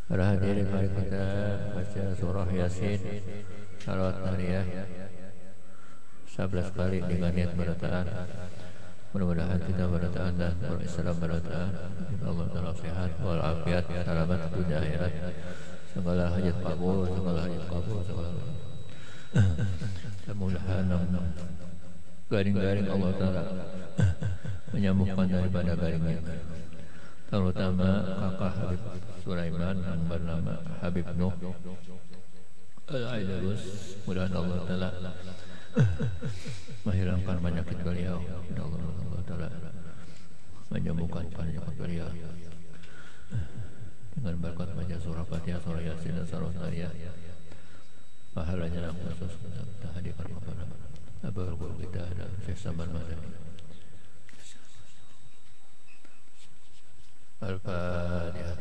Para hadirin, mari kita baca surah Yasin salawat nariyah 11 kali dengan niat berataan. Mudah-mudahan kita berataan dan berislam berataan. Allah Ta'ala sehat walafiat, selamat dunia akhirat. Segala hajat kabul, segala hajat kabul, segala mudah-mudahan garing-garing Allah Ta'ala menyambungkan daripada garingnya, terutama kakak Habib Sulaiman yang bernama Habib Nuh Al-Aidarus. Mudah-mudahan Allah Ta'ala menghilangkan penyakit beliau. Allah Ta'ala menyembuhkan penyakit beliau dengan berkat baca surah Fatihah, surah Yasin dan surah Nariyah. Pahalanya khusus kita hadirkan kepada abang guru kita dan Syekh Sabar Madani. Al-Fatihah.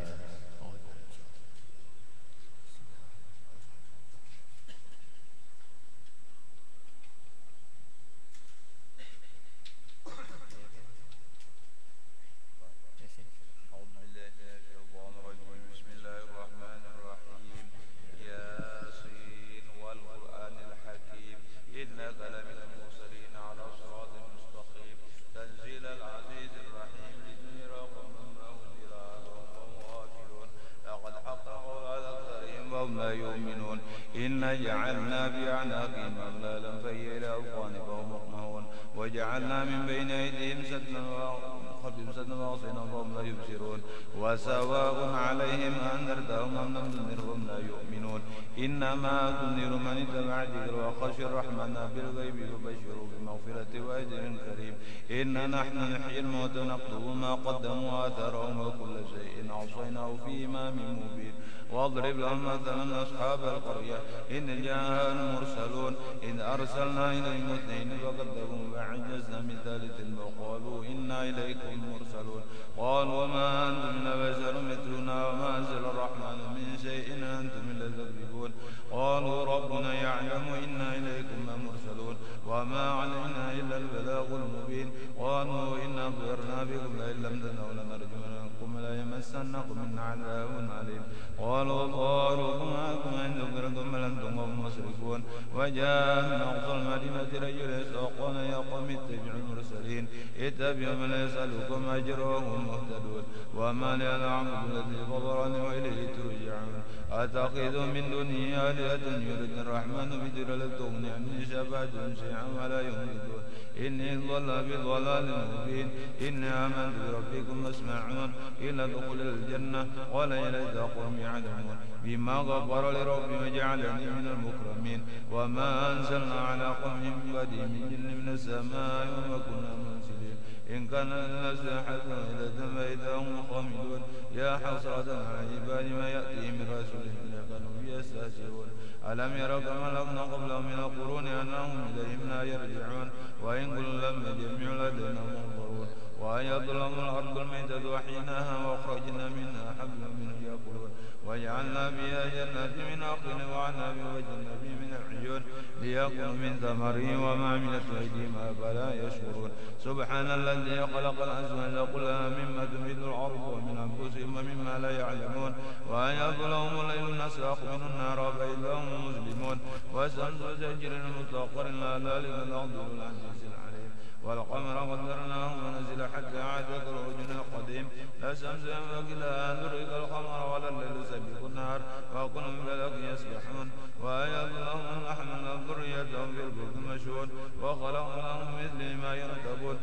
جعلنا في أعناقهم أغلالا فهي إلى الأذقان فهم مقمحون وجعلنا من بين أيديهم سدا وخلفهم سدا وغصينا فهم لا يبصرون وسواء عليهم أنذرتهم أم لم تنذرهم لا يؤمنون إنما تنذر من اتبع الذكر وخشي الرحمن بالغيب فبشروا بمغفرة وأجر كريم. إنا نحن نحيي الموتى ونكتب ما قدموا وآثارهم وكل شيء أحصيناه في إمام مبين. واضرب لهم مثلا أصحاب القرية إن جاءها المرسلون إذ أرسلنا إليهم اثنين فكذبوا فعجزنا من ثالث وقالوا إنا إليكم مرسلون. قالوا وما أنتم إلا بشر مثلنا وما أنزل الرحمن من شيء إن أنتم إلا تكذبون. قالوا ربنا يعلم إنا إليكم لمرسلون وما علينا إلا البلاغ المبين. قالوا إنا ضرنا بكم لئن لم تنتهوا لنرجمنكم ولا يمسنكم منا عذاب أليم. قالوا طائركم معكم إن ذكرتم بل أنتم قوم مسرفون. وجاء من أقصى المدينة رجل يسألون يا قوم اتبعوا المرسلين اتبعوا من يسألكم أجرا وهم مهتدون. وما لي أنا أعبد الذي فطرني وإليه ترجعون. أتخذ من دونه آلهة يريد الرحمن بضر لا تغني عني شفاعتهم شيئا ولا ينقذون. إني ضل بضلال مبين. إني آمنت بربكم فاسمعون. إلا ادخل الجنة ولا إلى قوم يعلمون. بما غفر لربي وجعلني من المكرمين. وما أنزلنا على قوم من بعده من جن من السماء وما كنا منزلين. إن كان الناس حسنة فإذا هم خامدون. يا حسرة على عباد ما يأتي من رسول إلا كانوا يستهزئون. ألم يروا كما خلقنا قبلهم من القرون أنهم إليهم لا يرجعون. وإن كل لما جميع لدينا منظرون. وأيضلهم الأرض الميتة وحيناها وأخرجنا منها حبلا منه يأكلون. وجعلنا فيها جنات من نخيل وعنب وجنات من العيون ليأكلوا من ثمره وما عملت أيديهم أفلا يشكرون. سبحان الذي خلق الأزواج كلها مما تنبت الأرض ومن أنفسهم ومما لا يعلمون. وأيضلهم الليل نسلخ من النار فإذا هم مسلمون. والشمس تجري لمستقر لا ذلك الأرض العزيز العليم. والقمر قدرناه ونزل حتى عاد كالعرجون القديم. لا شمس ينبغي لها أن تدرك القمر ولا الليل سابق النهار وكل من فلك يسبحون. وأيضلهم أحمل ذريتهم في الفلك المشهود وخلقناهم مثل ما يركبون.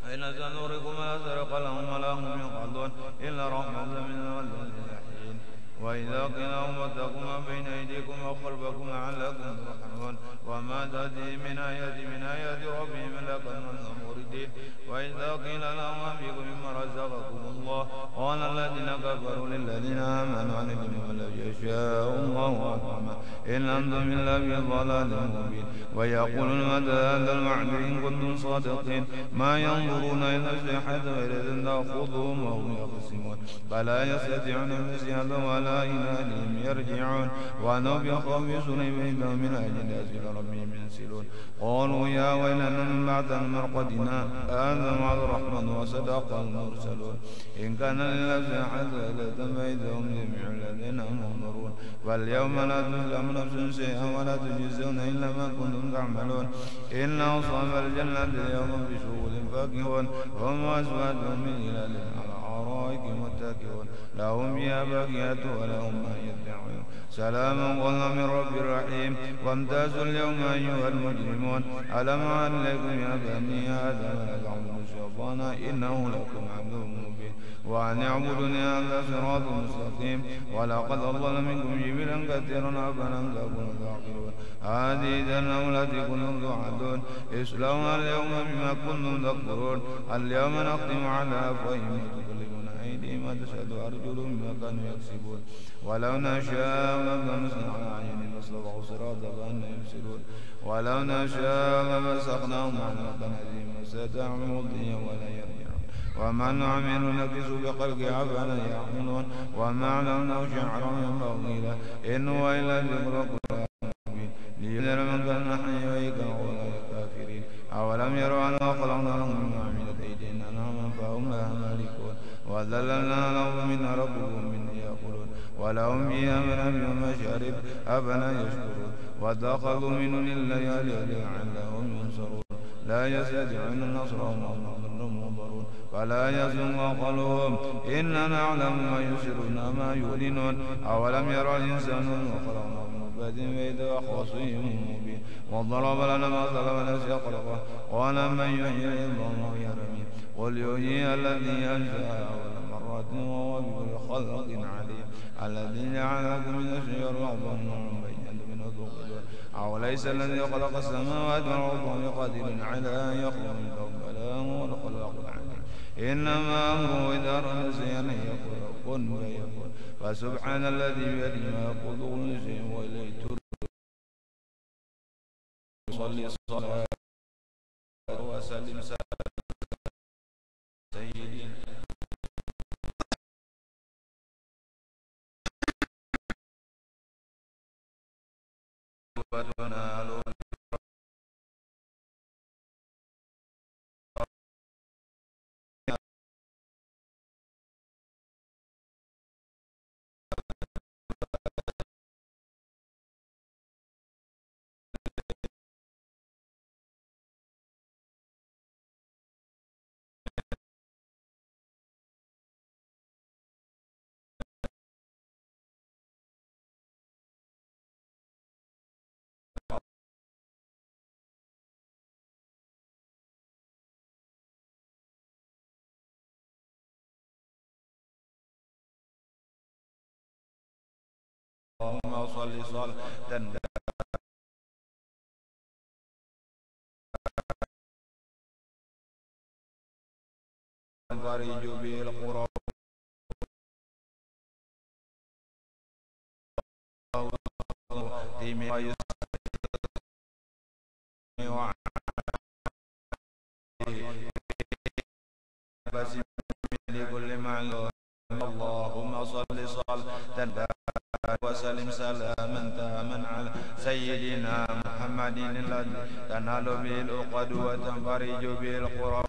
أين سنوركم ما سرق لهم ولا هم ينقضون إلا رحمة من الحين. وإذا قيل لهم اتقوا ما بين أيديكم وخلفكم لعلكم ترحمون. وما تأتي من آيات ربهم إلا كانوا موردين. وإذا قيل لهم أنفقوا مما رزقكم الله قال الذين كفروا للذين آمنوا عليهم لو يشاء الله أطعمه إن أنتم إلا في ضلال مبين. ويقولون متى هذا الوعد إن كنتم صادقين. ما ينظرون إلا الصيحة وإذا تأخذهم وهم يخصمون. فلا يستطيعون نسيانا ولا ولا إلى أهلهم يرجعون ونبخ في سليمان من أجل أسئل ربهم ينسلون قالوا يا ويلنا من بعد مرقدنا هذا وعد الرحمن وصدق المرسلون إن كان للنفس حسنة فإذا هم جميع الذين منظرون واليوم لا تظلم نفس شيئا ولا تجزون إلا ما كنتم تعملون إن أصحاب الجنة اليوم بشغل فاكهون هم وأزواجهم من هلال على الأرائك متكئون لهم فيها فاكهة ولهم ما يدعون سلام قولا من رب رحيم وامتازوا اليوم أيها المجرمون ألم أعد لكم يا بني آدم لا تعبدوا الشيطان إنه لكم عدو مبين وأن اعبدوني هذا صراط مستقيم ولقد أضل منكم جبلا كثيرا أفلم تكونوا تعقلون هذه جهنم التي كنتم توعدون اصلوها اليوم بما كنتم تكفرون اليوم نختم على أفواههم وتكلمنا أيديهم وتشهد أرجلهم بما كانوا يكسبون ولو نشاء لطمسنا على أعينهم فاستبقوا الصراط فأنى يبصرون ولو نشاء لمسخناهم على قناتهم فستعموا الدنيا ولا يرجعون وما نعمل نكس بخلق أفلا يعقلون وما علمناه شعرا ينبغي له إن هو إلا ذكر مبين لينذر من كان حيا ويكره الكافرين أولم يروا أنا خلقنا لهم مما عملت أيدينا أنعاما فهم لها مالكون وذللنا لهم منها ربهم منها يأكلون ولهم فيها منافع ومشارب أفلا يشكرون واتخذوا من دون الله آلهة لعلهم ينصرون لا يستطيعون نصرهم وهم منظرون فلا يزن قولهم إننا نعلم ما يسرون ما يعلنون أولم يرى الإنسان وخلقناه من نطفة فإذا هو خصيم مبين وضرب لنا مثلا ونسي خلقه قال من يحيي العظام وهي رميم قل يحييها الذي أنشأها أول مرة وهو بكل خلق عليم الذي جعل لكم من الشجر أخضر بينت منه توقدون أوليس الذي خلق السماوات والأرض بقادر على أن يخلق مثلهم بلى هو الخلاق العليم إنما أمره إذا أراد شيئا أن يقول كن فيكون فسبحان الذي بيده ملكوت كل شيء وإليه ترجعون صلي صلاة وسلم سيدنا وتنالون اللهم صل صلاة تفرج به القرى لكل معلوم اللهم صل صلاة وسلم سلاما تاما على سيدنا محمد الذي تنال به العقد وتنفرج به القرى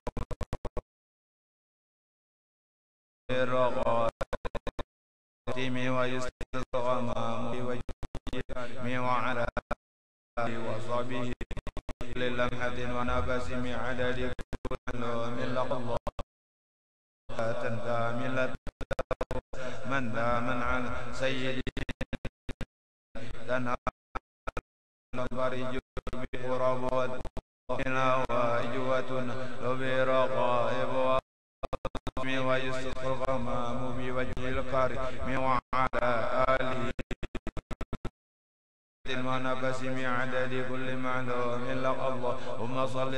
الرغائم ويسر الغمام وعلى آله وصحبه للمحة ونفس من عدد كل من لقى الله كاملة من دامن على سيدنا تنال الفرج بقرب وإلى وإجوتنا وبرقائب ويسقى الغمام بوجه الكريم وعلى آله ونفس من عدد كل معلوم لقى الله اللهم صل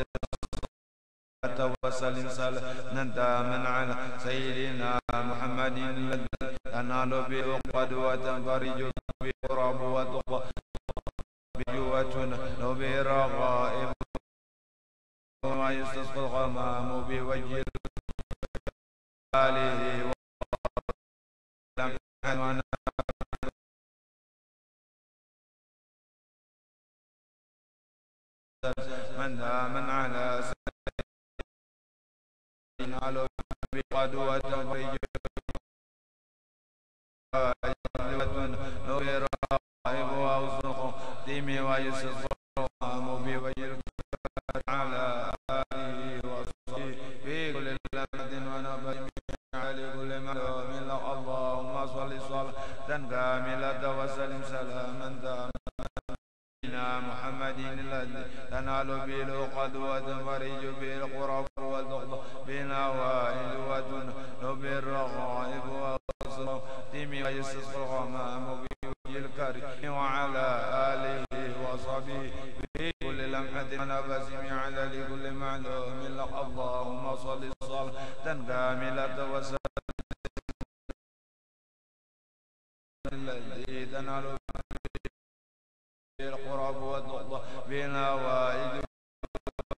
وسلم سلاما تاما على سيدنا محمد الذي تنال به العقد وتنفرج به الكرب وتقضى بجوتنا به الرغائب وما يستسقى الغمام بوجه آله من دام على سبيل على بقدوة فرج نور رائب وأوسخ ديمي ويسر مبي على آله وصحبه في كل لمد ونبي على كل معلوم اللهم صل صلاة كاملة وسلم سلاما تاما محمد الذي تنال به العقد وتنفرج به القرب وتقضى بالنوائب وتنال به الرغائب والصديم ويستصغى الغمام بوجه الكريم وعلى آله وصحبه في كل لمحة ونفس على لكل معلوم لك اللهم صل صلاة كاملة وسلم الذي تنال القرب والضغط بالنوائد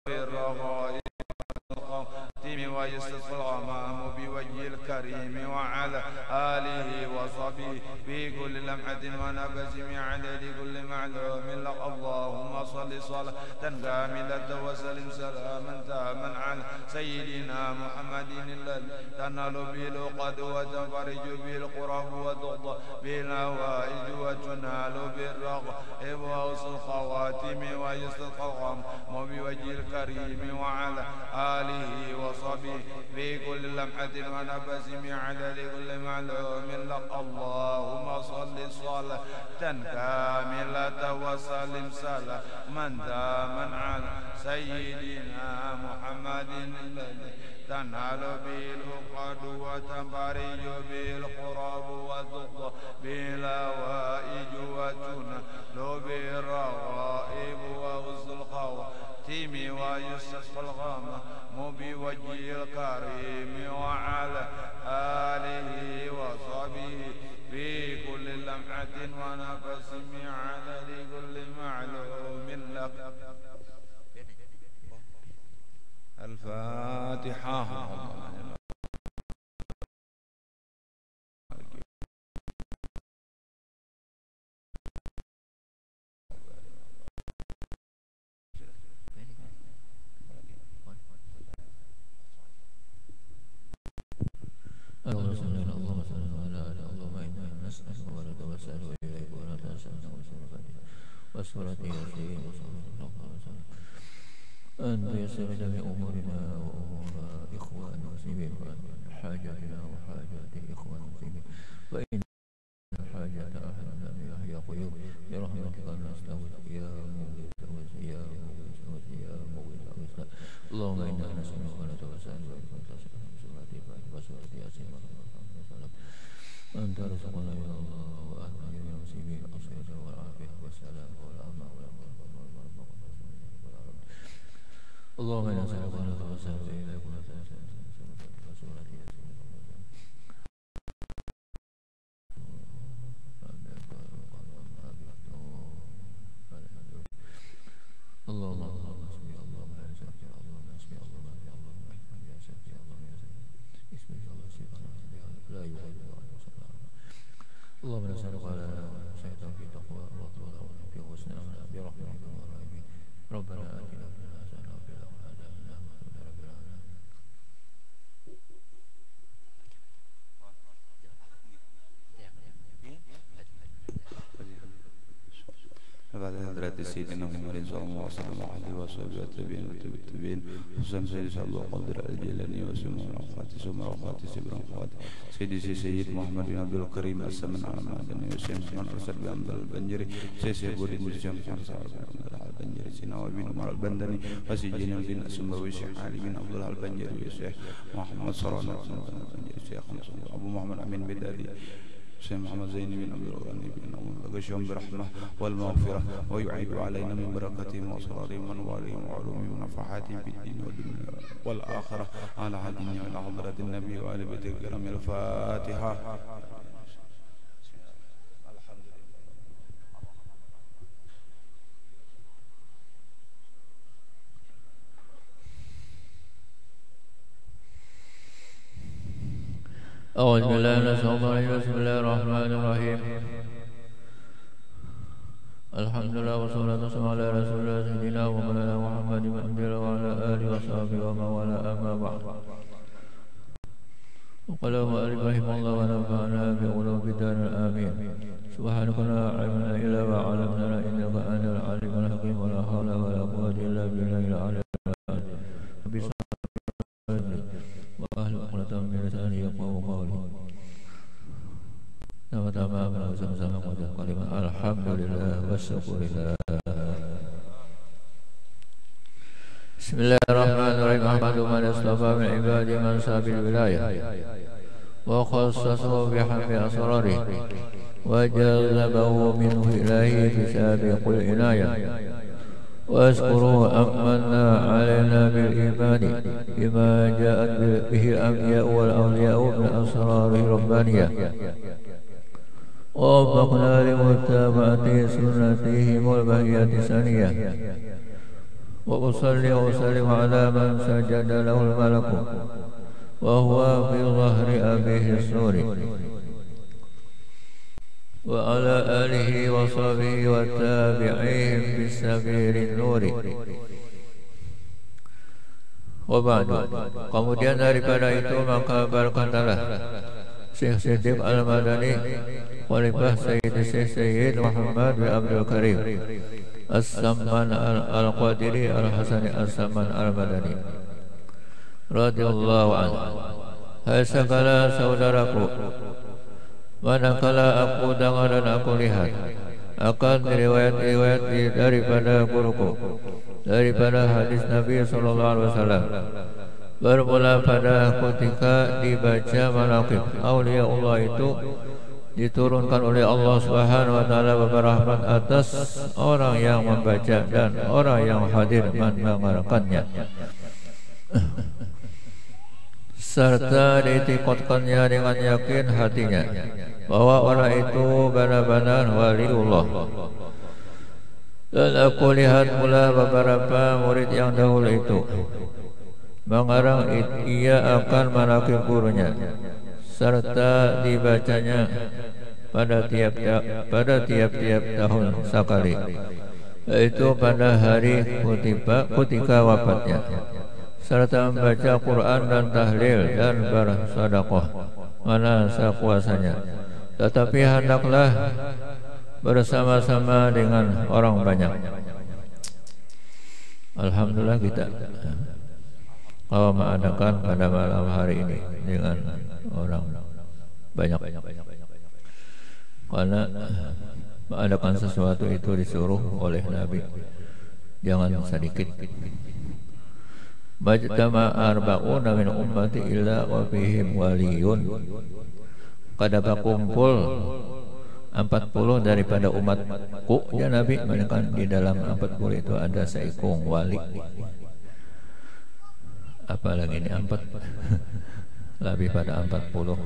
بالرغائب والخاتم ويستصغى الغمام بوجه الكريم وعلى آله وصحبه في كل لمحة ونفس عدد كل معلوم لك اللهم صل صلاة كاملة وسلم سلاما تاما على سيدنا محمد الذي تنال به العقد وتنفرج به القرب وتقضى بالنوائد وتنال بالرغائب وأوصى الخواتم ويستسقى الغمام بوجه الكريم وعلى آله وصحبه في كل لمحة ونفس عدد كل معلوم لك اللهم صل صلاة كاملة وسلم سلاما تاما على سيدنا محمد الذي تنال به العقد وتنفرج به القرب وتقضى بالنوائج وتنال به الرغائب وأوصى الخواتم ويستسقى الغمام بوجه الكريم وعلى آله وصحبه في كل لمحة ونفس عدد كل معلوم لك. الفاتحة. اللهم صل على اللهم إنا نسألك ونتوسل إليك ونتوسل وسورة ياسين أن تيسر جميع أمورنا وأمور إخوان المسلمين حاجاتنا وحاجات إخوان المسلمين وإن حاجة أحدنا يا قيوم برحمتك نستغيث يا مغيث يا مغيث يا مغيث اللهم إنا نسألك ونتوسل إليك وسورة ياسين أن ترزقنا يا الله وأهل جميع المسلمين الصحة والعافية والسلام والأمان اللهم إنا نسألك ونتوسل إليك وسورة ياسين اللهم اسمي اللهم لا شفيع اللهم اسمي اللهم لا اللهم يا شفيع اللهم يا شفيع اسمي الله سبحانه لا يغادر اللهم نسألك على سيدنا في تقوى وطول في حسن أمنا برحمتك والراحمين ربنا آتنا في الدنيا حسنة وفي الآخرة حسنة وقنا عذاب النار. بعد حضرات سيدنا محمد صلى الله عليه وسلم وعلى وصحبه والتابعين والتابعين حسن سيد سعد القادر الجيلاني وسمع رفعتي سمع رفعتي سبر رفعتي سيدي سيد محمد بن عبد الكريم السمن على معدن يوسف من أرسل بأمد البنجري سيد بودي مسجم فرسال البنجري سيناوي بن عمر البندني وسيدنا بن أسمبوي الشيخ علي بن عبد الله البنجري والشيخ محمد صران البنجري الشيخ أبو محمد أمين بدادي شيخ محمد زين بن عبد الغني بن غشهم برحمة والمغفرة ويعيد علينا من بركاتهم وأسرارهم وأنوارهم وعلومهم ونفحاتهم في الدين والدنيا والآخرة على عدن وعلى حضرة النبي وآل بيت الكرام. الفاتحة. أعوذ بالله من الشيطان الرجيم بسم الله الرحمن الرحيم Alhamdulillah wassalatu wassalamu ala rasulillah sayyidina wa maulana Muhammadin wa ala alihi wa sahbihi wa mawala amma ba'd. وقال المؤلف رحمه الله ونفعنا بعلوم الدار آمين. سبحانك لا علم لنا إلا ما علمتنا إنك أنت العليم الحكيم ولا حول ولا قوة إلا بالله العلي العظيم. رب اشرح لي صدري واحلل عقدة من لساني يفقهوا قولي. Pertama sama-sama mengucap kalimat alhamdulillah wasyukurillah. Bismillahirrahmanirrahim. Ahmadu man istafa min ibadi man sabil wilayah wa khassasahu bihamdi asrarih wa jazabahu minhu ilahi bisabiqul inayah wa askuruhu ammanna alaina bil imani bima ja'at bihi al-anbiya wal awliya min asrarih rabbaniyah ووفقنا لمتابعة سنتهم البهية السنية وأصلي وأسلم على من سجد له الملك وهو في ظهر أبيه السور وعلى آله وصحبه والتابعين بالسبيل النور. Wabadu. Kemudian daripada itu maka berkatalah Syekh Siddiq Al-Madani Khalifah Sayyid Muhammad bin Abdul Karim As-Samman Al-Qadiri Al-Hasani As-Samman Al-Madani radhiyallahu anhu. Hai segala saudaraku, manakala aku dengar dan aku lihat akan riwayat-riwayat daripada guruku, daripada hadis Nabi SAW, bermula pada ketika dibaca manaqib auliya Allah itu diturunkan oleh Allah Subhanahu wa taala berrahmat atas orang yang membaca dan orang yang hadir mendengarkannya, serta ditikotkannya dengan yakin hatinya bahwa orang itu benar-benar waliullah. Dan aku lihat pula beberapa murid yang dahulu itu mengarang ia akan manaqib gurunya, serta dibacanya pada tiap-tiap tahun sekali, yaitu pada hari ketika wafatnya, serta membaca Quran dan tahlil dan bersedekah mana sekuasanya, tetapi hendaklah bersama-sama dengan orang banyak. Alhamdulillah kita kalau mengadakan pada malam hari ini dengan orang banyak, karena mengadakan sesuatu itu disuruh oleh Nabi, jangan sedikit. Majtama arba'una min ummati illa wa fihim waliyun. Kada berkumpul 40 daripada umatku ya Nabi, melainkan di dalam 40 itu ada seikung wali. Apalagi ini 4 lebih pada 40.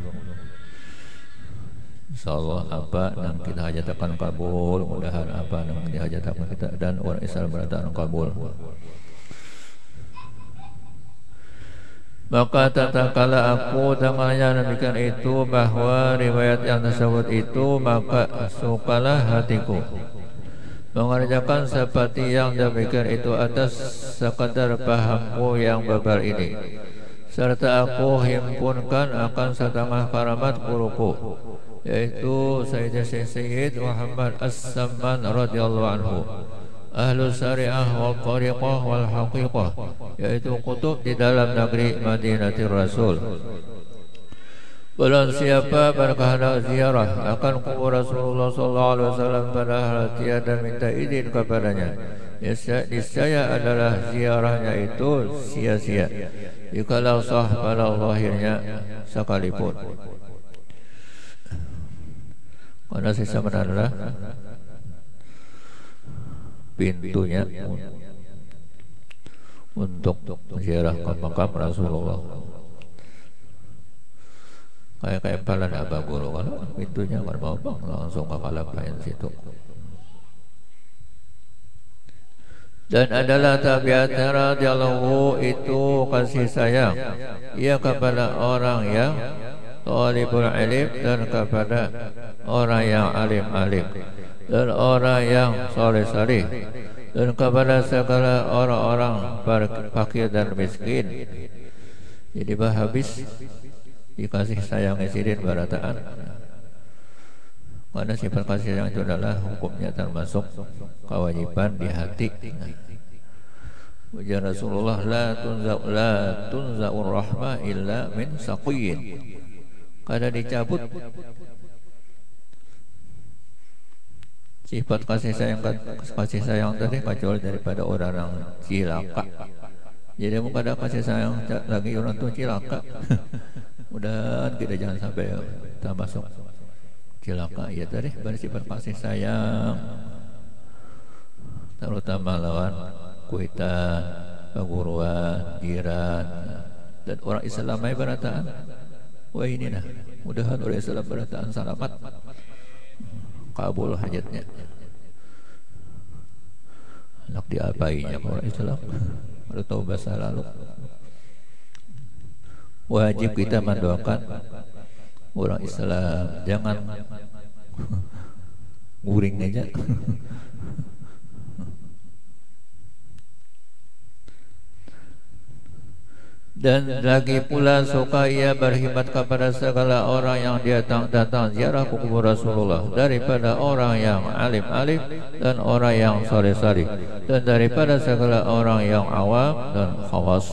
InsyaAllah apa yang kita hajatakan kabul, mudahan apa yang dihajatakan kita dan orang Islam beratakan kabul. Maka tatkala aku dengannya demikian itu bahwa riwayat yang tersebut itu, maka sukalah hatiku mengerjakan seperti yang demikian itu atas sekadar pahamku yang babal ini, serta aku himpunkan akan setengah karamat guruku, yaitu Sayyid Muhammad As-Samman radhiyallahu anhu, ahlu syariah wal tariqah wal haqiqah, yaitu kutub di dalam negeri Madinatul Rasul. Barang siapa berkehendak ziarah akan kubur Rasulullah SAW padahal tiada minta izin kepadanya, niscaya adalah ziarahnya itu sia-sia, jikalau sah pada lahirnya sekalipun. Karena sisa adalah pintunya untuk ziarah ke makam Rasulullah. Kayak palan abah guru, kalau pintunya kan mau langsung ke kalapain situ. Dan adalah tabiatnya radhiyallahu itu kasih sayang ia kepada orang yang talibul ilm dan kepada orang yang alim-alim, dan orang yang soleh-soleh, dan kepada segala orang-orang fakir dan miskin. Jadi habis dikasih sayang Sidin barataan. Karena sifat kasih sayang itu adalah hukumnya termasuk kewajiban di hati. Ujar Rasulullah, la tunza'ur rahmah illa min saqiyin. Kada dicabut sifat kasih sayang tadi kecuali daripada orang yang cilaka. Jadi muka ada kasih sayang lagi orang tu cilaka. Mudah-mudahan kita jangan sampai kita masuk cilaka. Ya tadi bersifat kasih sayang, terutama lawan kuitan, perguruan, jiran, dan orang Islam yang berataan. Wah ini nah, mudah-mudahan orang Islam berataan selamat, kabul hajatnya. Anak diapainya orang Islam? Baru tahu bahasa lalu. Wajib kita mendoakan orang Islam, jangan guring aja. Dan lagi pula suka ia berkhidmat kepada segala orang yang datang ziarah ke kubur Rasulullah, daripada orang yang alim-alim dan orang yang saleh-saleh, dan daripada segala orang yang awam dan khawas.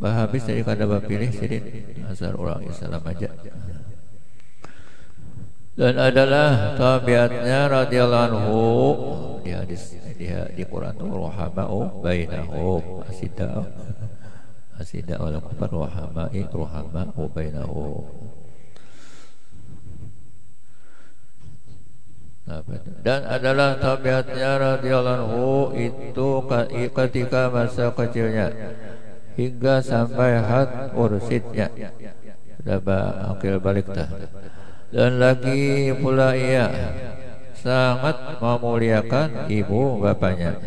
Habis dari kada pilih Sidin asal orang Islam aja. Dan adalah tabiatnya radhiyallahu anhu di hadis di Quran itu ruhama'u bainahum asida wal kufar ruhama'u bainahum. Dan adalah tabiatnya radhiyallahu anhu itu ketika masa kecilnya hingga sampai had ursidnya, sudah akil balik dah. Dan lagi pula ia sangat memuliakan ibu bapaknya.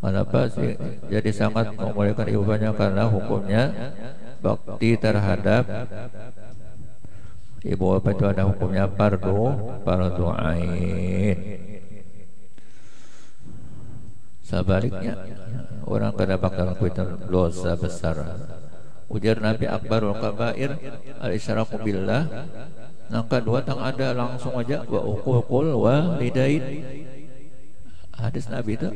Kenapa sih jadi sangat memuliakan ibu bapaknya? Karena hukumnya bakti terhadap ibu bapak itu ada hukumnya fardu ain. Sebaliknya orang kada bakal kuitan dosa besar. Ujar Nabi, akbarul kabair al-isyraku billah. Yang kedua tang ada langsung aja wa uququl walidain. Hadis Nabi itu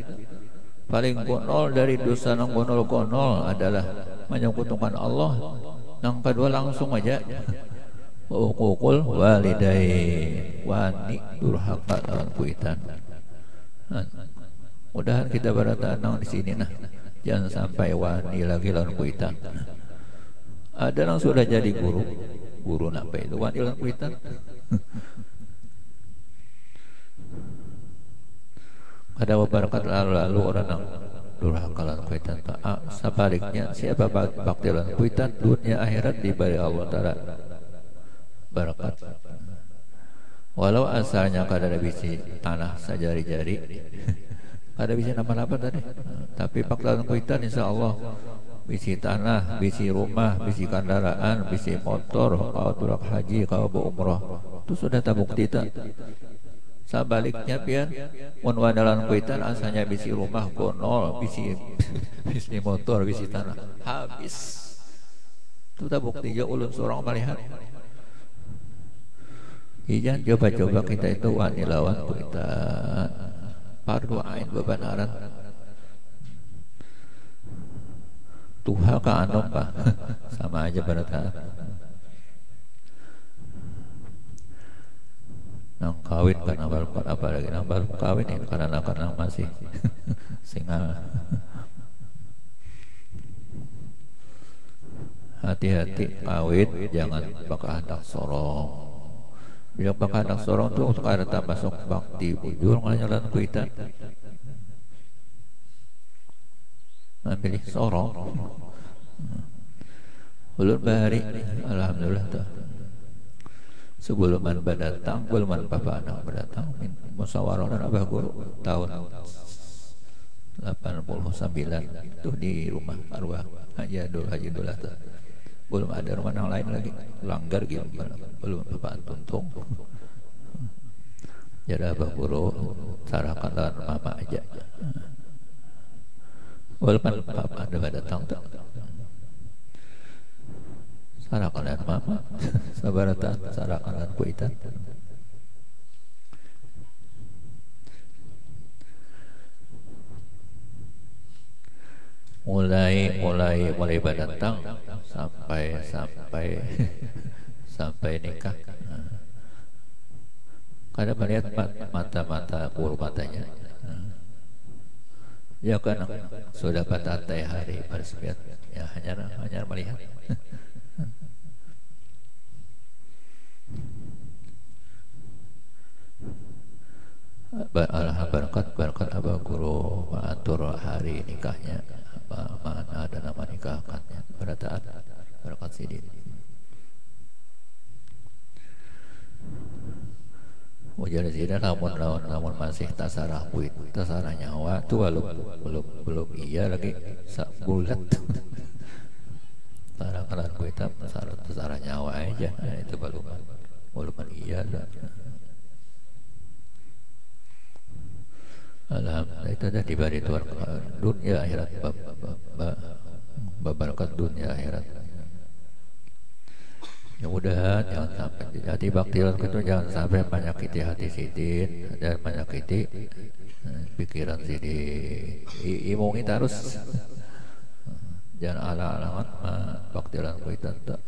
paling gonol dari dosa nang gonol adalah menyekutukan Allah. Yang kedua langsung aja wa uququl walidain, wani durhaka lawan kuitan. Mudahan kita beratanang di sini nah, jangan sampai wani lagi lawan kuitan. Ada yang sudah jadi guru apa itu wani lawan kuitan. Ada beberapa lalu orang yang durhaka lawan kuitan. Sebaliknya siapa bakti lawan kuitan, dunia akhirat diberi Allah Ta'ala barakat. Walau asalnya kadang bisi tanah sajari-jari, ada bisi nama-nama tadi, tapi pak lawan kuitan insya Allah bisi tanah, bisi rumah, bisi kendaraan, bisi motor, kau turak haji, kau berumrah, itu sudah terbukti tak. Sebaliknya pian mun wadalan kuitan asalnya bisi rumah gonol, bisi motor, bisi tanah habis. Itu terbukti ya ulun seorang melihat. Ijan coba-coba kita itu wani lawan kuitan. Fardu ain bebenaran. Tuha ka anu pa sama aja berataan. Nang kawin kan apa lagi nang baru kawin ini karena masih singa. Hati-hati kawin jangan pakai hendak sorong. Bila pakai hendak sorong tu untuk ada masuk bakti ujur ngajalan kuitan. Ambil sorong. Ulun bahari alhamdulillah tuh. Sebelum man berdatang, belum man papa anak berdatang, musyawarah dan abah guru tahun 89 itu di rumah arwah Haji Abdul tuh. belum ada rumah yang lain lagi langgar gitu, belum Bapak tuntung. Jadi Abah Guru sarakan dengan mama aja. Walaupun Bapak ada datang tak sarakan dengan mama, sabaratan sarakan dengan kuitan. mulai datang sampai nikah. Kadang melihat mata bulu matanya. Ya kan sudah pada hari bersepiat, ya hanya melihat. Berkat Abah Guru mengatur hari nikahnya, mana ada nama nikahkannya, berkat sidin. Ujar sidin namun masih tasarah buit, tasarah nyawa tu belum iya lagi bulat. Tasarah buit tasarah nyawa aja, itu belum iya lah. Alhamdulillah itu dah diberi Tuhan dunia akhirat, berkat dunia akhirat. Mudah-mudahan jangan sampai hati baktiran itu jangan sampai menyakiti hati sidin dan menyakiti pikiran sidin. Imungi terus, jangan ala-alangan baktiran kita tak.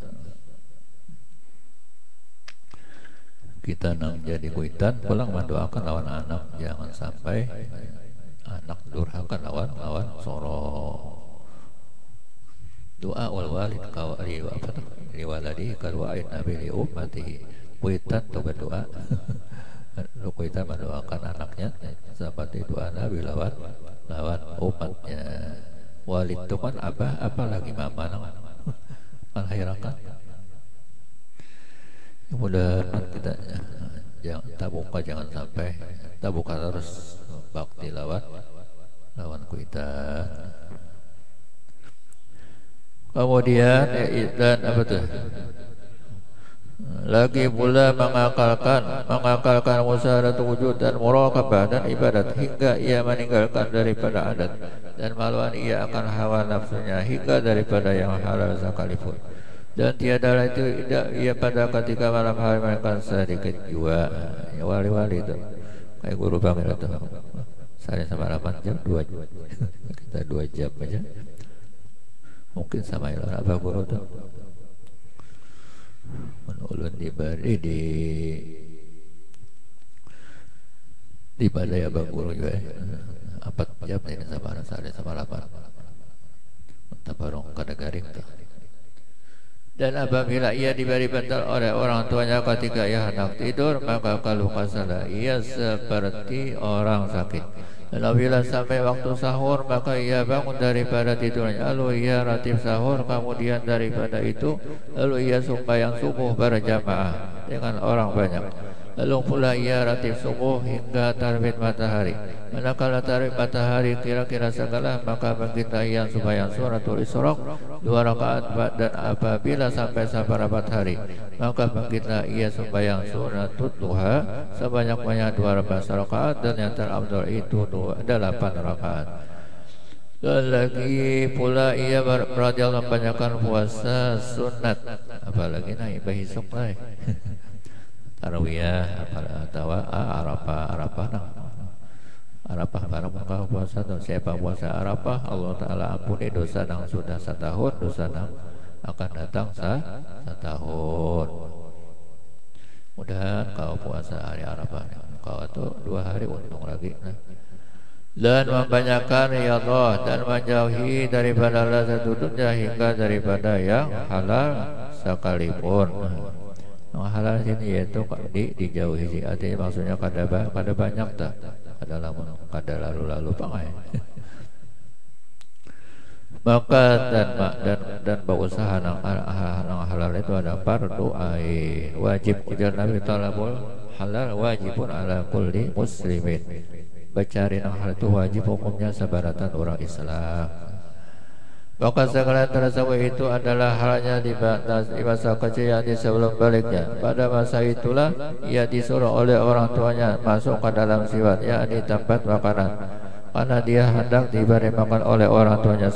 Kita nang jadi kuitan pulang mendoakan lawan anak, jangan sampai anak durhaka lawan soro. Doa wal walid kawali wa apa tuh liwaladi kalwain nabi li ummati, kuitan tuh berdoa. Lu kuitan mendoakan anaknya seperti doa nabi lawan umatnya. Walid itu kan apa lagi mama nang melahirkan. Mudah-mudahan kita jangan sampai tabuka terus bakti lawan kuitan. Kemudian dan apa tuh? Lagi pula mengakalkan musyawarah wujud dan muraqabah dan ibadat hingga ia meninggalkan daripada adat dan maluan ia akan hawa nafsunya hingga daripada yang halal sekalipun. Dan tiada itu tidak ia pada ketika malam hari mereka sedikit jua. Ya wali-wali itu kayak guru bangir itu saya sama 8 jam 2 jam kita 2 jam aja mungkin sama ilah Abah Guru itu menulun di badai Abah Guru juga 4 jam ini sama 8 tabarong kada garing tuh. Dan apabila ia diberi bantal oleh orang tuanya ketika ia hendak tidur, maka kalau kasala ia seperti orang sakit. Dan apabila sampai waktu sahur, maka ia bangun daripada tidurnya, lalu ia ratib sahur, kemudian daripada itu lalu ia sembahyang subuh berjamaah dengan orang banyak. Lalu pula ia ratib subuh hingga terbit matahari. Manakala terbit matahari kira-kira segala, maka bangkitlah ia sembahyang suratul Isra 2 rakaat, dan apabila sampai seperempat hari, maka bangkitlah ia sembahyang suratul Duha sebanyak-banyak 12 rakaat, dan yang terafdal itu 8 rakaat. Dan lagi pula ia beradial membanyakan puasa sunat, apalagi naik bahisuk lah. Tarawiyah atau Arafah puasa atau siapa puasa Arafah, Allah Ta'ala ampuni dosa yang sudah setahun, dosa yang akan datang setahun. Mudah-mudahan kau puasa hari Arafah, kau itu 2 hari untung lagi. Dan membanyakkan ya Allah, dan menjauhi daripada lazat dunia hingga daripada yang halal sekalipun. Halal sini yaitu dijauhi sih, artinya maksudnya kada banyak tak, kada lalu pangai. Maka dan berusaha nang halal itu ada fardu ain, wajib ujar Nabi talabul halal wajibun ala kulli muslimin. Bacari nang halal itu wajib hukumnya sabaratan orang Islam. Maka segala tersebut itu adalah halnya di masa kecil yakni sebelum baliknya. Pada masa itulah ia disuruh oleh orang tuanya masuk ke dalam siwat, yakni tempat makanan, karena dia hendak diberi makan oleh orang tuanya.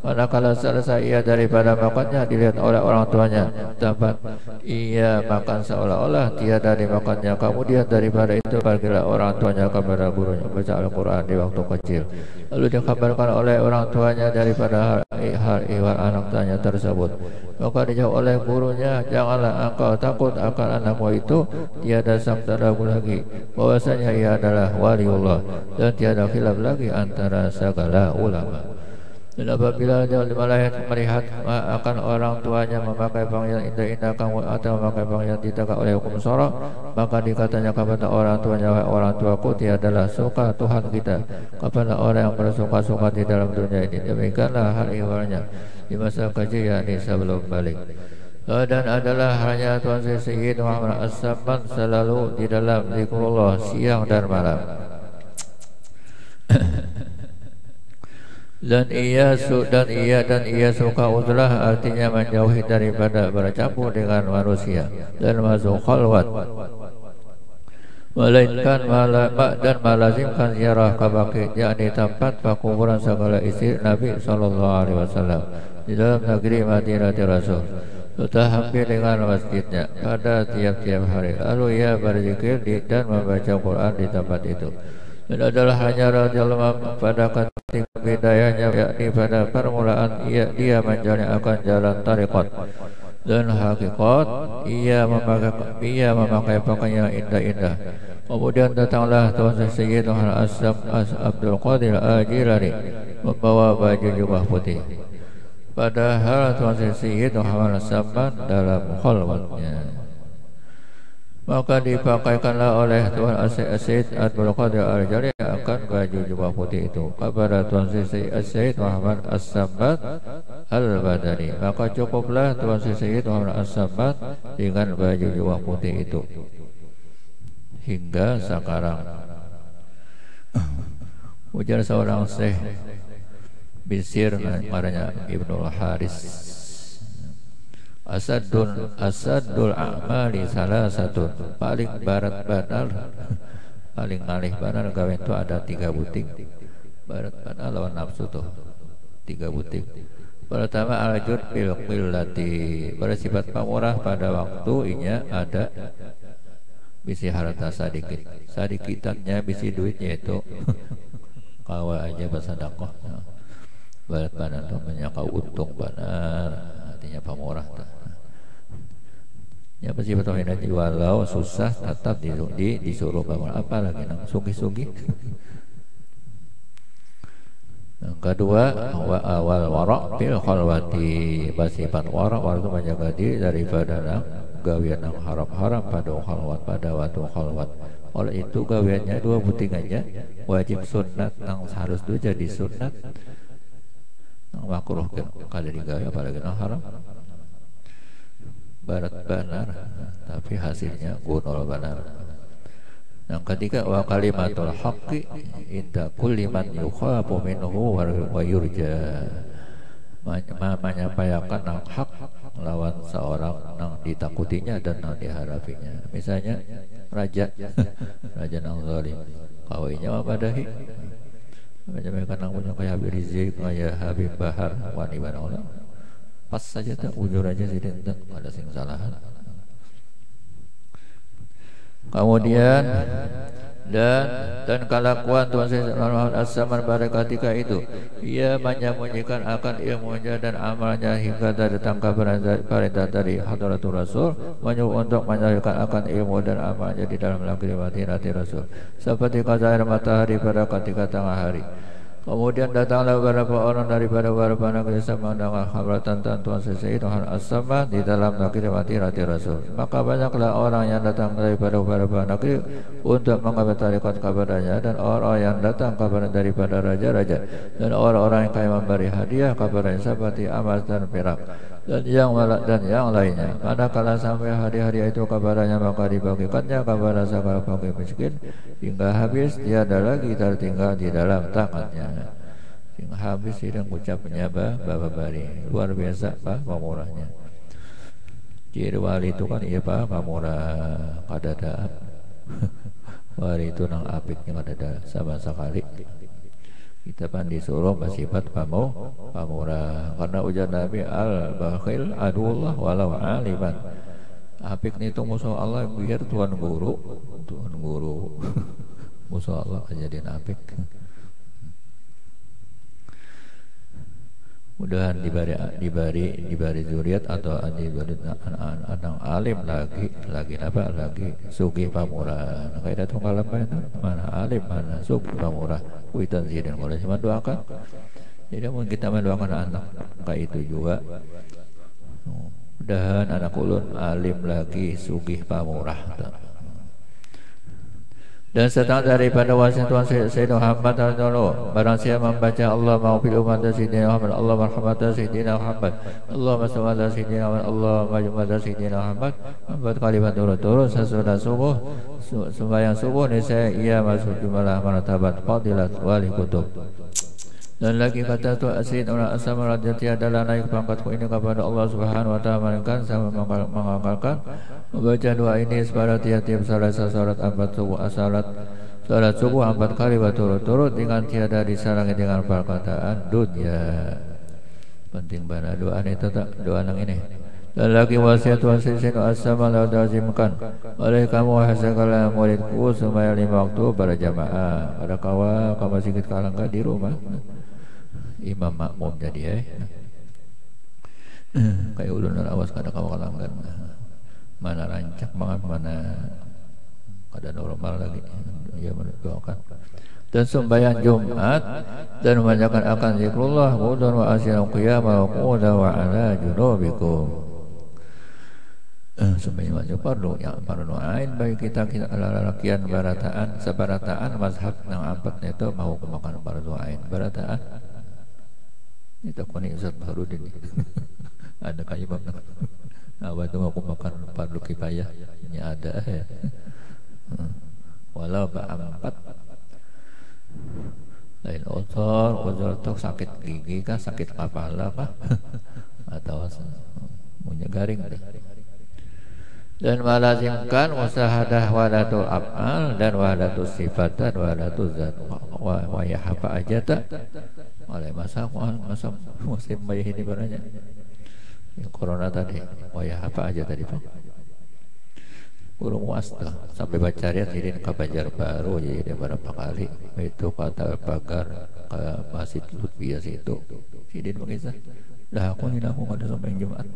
Manakala selesai ia daripada makannya, dilihat oleh orang tuanya tempat ia makan seolah-olah tiada dimakannya. Kemudian daripada itu pergilah orang tuanya kepada gurunya baca Al-Quran di waktu kecil. Lalu dikabarkan oleh orang tuanya daripada hal ihwal anak tanya tersebut. Maka dijawab oleh gurunya, janganlah engkau takut akan anakmu itu, tiada sang ragu lagi bahwasanya ia adalah waliullah dan tiada khilaf lagi antara segala ulama. Dan apabila dia melihat akan orang tuanya memakai pakaian indah-indah kamu atau memakai pakaian ditegak oleh hukum syara, maka dikatanya kepada orang tuanya, wahai orang tuaku, tiadalah suka Tuhan kita kepada orang yang bersuka-suka di dalam dunia ini. Demikianlah hal ihwalnya di masa kecil yakni sebelum balik. Dan adalah hanya Tuan Sayyid Muhammad As-Samman selalu di dalam zikrullah siang dan malam. Dan ia suka uzlah, artinya menjauhi daripada bercampur dengan manusia dan masuk khalwat, melainkan dan melazimkan ziarah kabaki, yakni tempat kuburan segala istri Nabi SAW di dalam negeri Madinah Rasul, serta hampir dengan masjidnya pada tiap-tiap hari. Lalu ia berzikir dan membaca Quran di tempat itu. Dan adalah hanya radhiyallahu pada ketika bidayahnya, yakni pada permulaan dia menjalani akan jalan tariqat dan hakikat, ia memakai pakaian yang indah-indah. Kemudian datanglah Tuan Sayyid Abdul Qadir Al-Jilani membawa baju jubah putih. Padahal Tuan Sayyid Muhammad As-Samman dalam khalwatnya. Maka dipakaikanlah oleh Tuan Sayyid Abdul Qadir Al-Jilani akan baju jubah putih itu kepada Tuan Sayyid Muhammad As-Samman Al-Badani. Maka cukuplah Tuan Sayyid Muhammad As-Samman dengan baju jubah putih itu hingga sekarang. Ujar seorang Syekh Bisir namanya Ibnul Haris, Asadul a'mali salah satu, paling barat banar, paling ngalih banar gawe itu ada 3 butik. Barat banar lawan nafsu tuh 3 butik. Pertama al-jud bil qillati, bersifat pamurah pada waktu inya ada bisi harta sadikitannya bisi duitnya itu kawa aja bersedekah. Barat banar itu menyangka untung banar, artinya pamurah. Ya pasti betul ini walau susah tetap disuruh bangun, apalagi nang sugi-sugi. Yang kedua awal warak bil khalwati, bersifat warak waktu menjaga diri daripada nang gawian nang haram-haram pada khalwat, pada waktu khalwat. Oleh itu gawiannya 2 buting aja, wajib sunat nang harus itu jadi sunat. Nang makruh kada digawe apalagi nang haram. Barat banar tapi hasilnya gunul banar. Yang ketiga wa kalimatul haqqi inda kulli man yukhafu minhu wa yurja, menyampaikan yang hak lawan seorang yang ditakutinya dan yang diharapinya. Misalnya raja yang zalim kawinnya mabadahi, menyampaikan yang punya kayak Habib Rizik, kayak Habib Bahar, waniban Allah pas saja tak ujur aja sih, tidak ada sing salahan. Kemudian dan kelakuan Tuan Sayyid Muhammad As-Samman pada ketika itu, ia menyembunyikan akan ilmunya dan amalnya hingga datang perintah dari Hadratul Rasul menyuruh untuk menyalurkan akan ilmu dan amalnya di dalam negeri Madinah Rasul, seperti kata air matahari pada ketika tengah hari. Kemudian datanglah beberapa orang daripada beberapa negeri mendengar kabar tentang Tuan Sayyid Muhammad As-Samman di dalam negeri Madinah Rasul. Maka banyaklah orang yang datang daripada beberapa negeri untuk mengambil tarekat kepadanya, dan orang yang datang kepada daripada raja-raja, dan orang-orang yang kaya memberi hadiah kepadanya seperti emas dan perak dan yang lainnya. Manakala sampai hari-hari itu kepadanya, maka dibagikannya kepada segala fakir miskin hingga habis, tiada lagi tertinggal di dalam tangannya. sing habis sidang ucapnya babari. Luar biasa pamurahnya. Ciri wali itu kan iya pamurah kadada. Wali itu nang apiknya kadada sama sekali. Kita pan disuruh bersifat pamurah karena ujar Nabi al-bakhil adullah walau aliman. Apik itu musuh Allah biar tuan guru musuh Allah kejadian apik. Mudahan dibari zuriat atau dibari anak alim lagi sugih pamurah. Kayak datang kalam mana alim mana sugih pamurah. Kuitan zidin boleh cuma doakan. Jadi mungkin kita mendoakan anak kayak itu juga. Mudahan anak ulun alim lagi sugih pamurah. Dan setengah daripada wasiat Tuhan Sayyidina Muhammad radhiyallahu barang siapa membaca Allah maghfir umat Sayyidina Muhammad Allah marhamat Sayyidina Muhammad Allah masya Sayyidina Muhammad Allah majmad Sayyidina Muhammad membuat kalimat turut-turut sesudah subuh sembahyang subuh niscaya ia masuk jumlah martabat fadilat wali kutub. Dan lagi kata tu Asyid orang asam radhiyallahu adalah naik pangkatku ini kepada Allah Subhanahu wa taala melainkan sama mengamalkan membaca doa ini pada tiap-tiap salat 4 subuh 4 kali berturut-turut dengan tiada disarangi dengan perkataan dunia. Penting banget doa ini doa nang ini. Dan lagi wasiat asam lazimkan oleh kamu segala muridku supaya 5 waktu berjamaah. Pada kamu sedikit kalang di rumah. Imam makmum jadi kayak ulun awas kada kawalan kan mana rancak mana kada normal lagi ya mendoakan dan sembahyang Jumat dan membacakan akan zikrullah mudan wa asyiran qiyamah wa quda wa ala junubikum. Sembahyang wajib fardu yang fardu ain bagi kita lalakian sabarataan mazhab nang apat itu mau kemakan fardu ain barataan itu koni Ustaz Baharudin ada kayu bang awal itu aku makan fardu kifayah ini ada ya walau ba'ampat lain uzur tok sakit gigi kah sakit kepala kah atau punya garing dan melazimkan musahadah wadatul af'al dan wadatul sifat dan wadatul zat wa yahfa ajata oleh masa musim bayi ini banyak yang corona tadi wayah apa aja tadi Pak kurung wasta sampai baca riat jadi ke Banjarbaru jadi beberapa kali itu kata pagar ke Masjid Lutfiah situ sidin mengisah dah aku ada sampai Jumat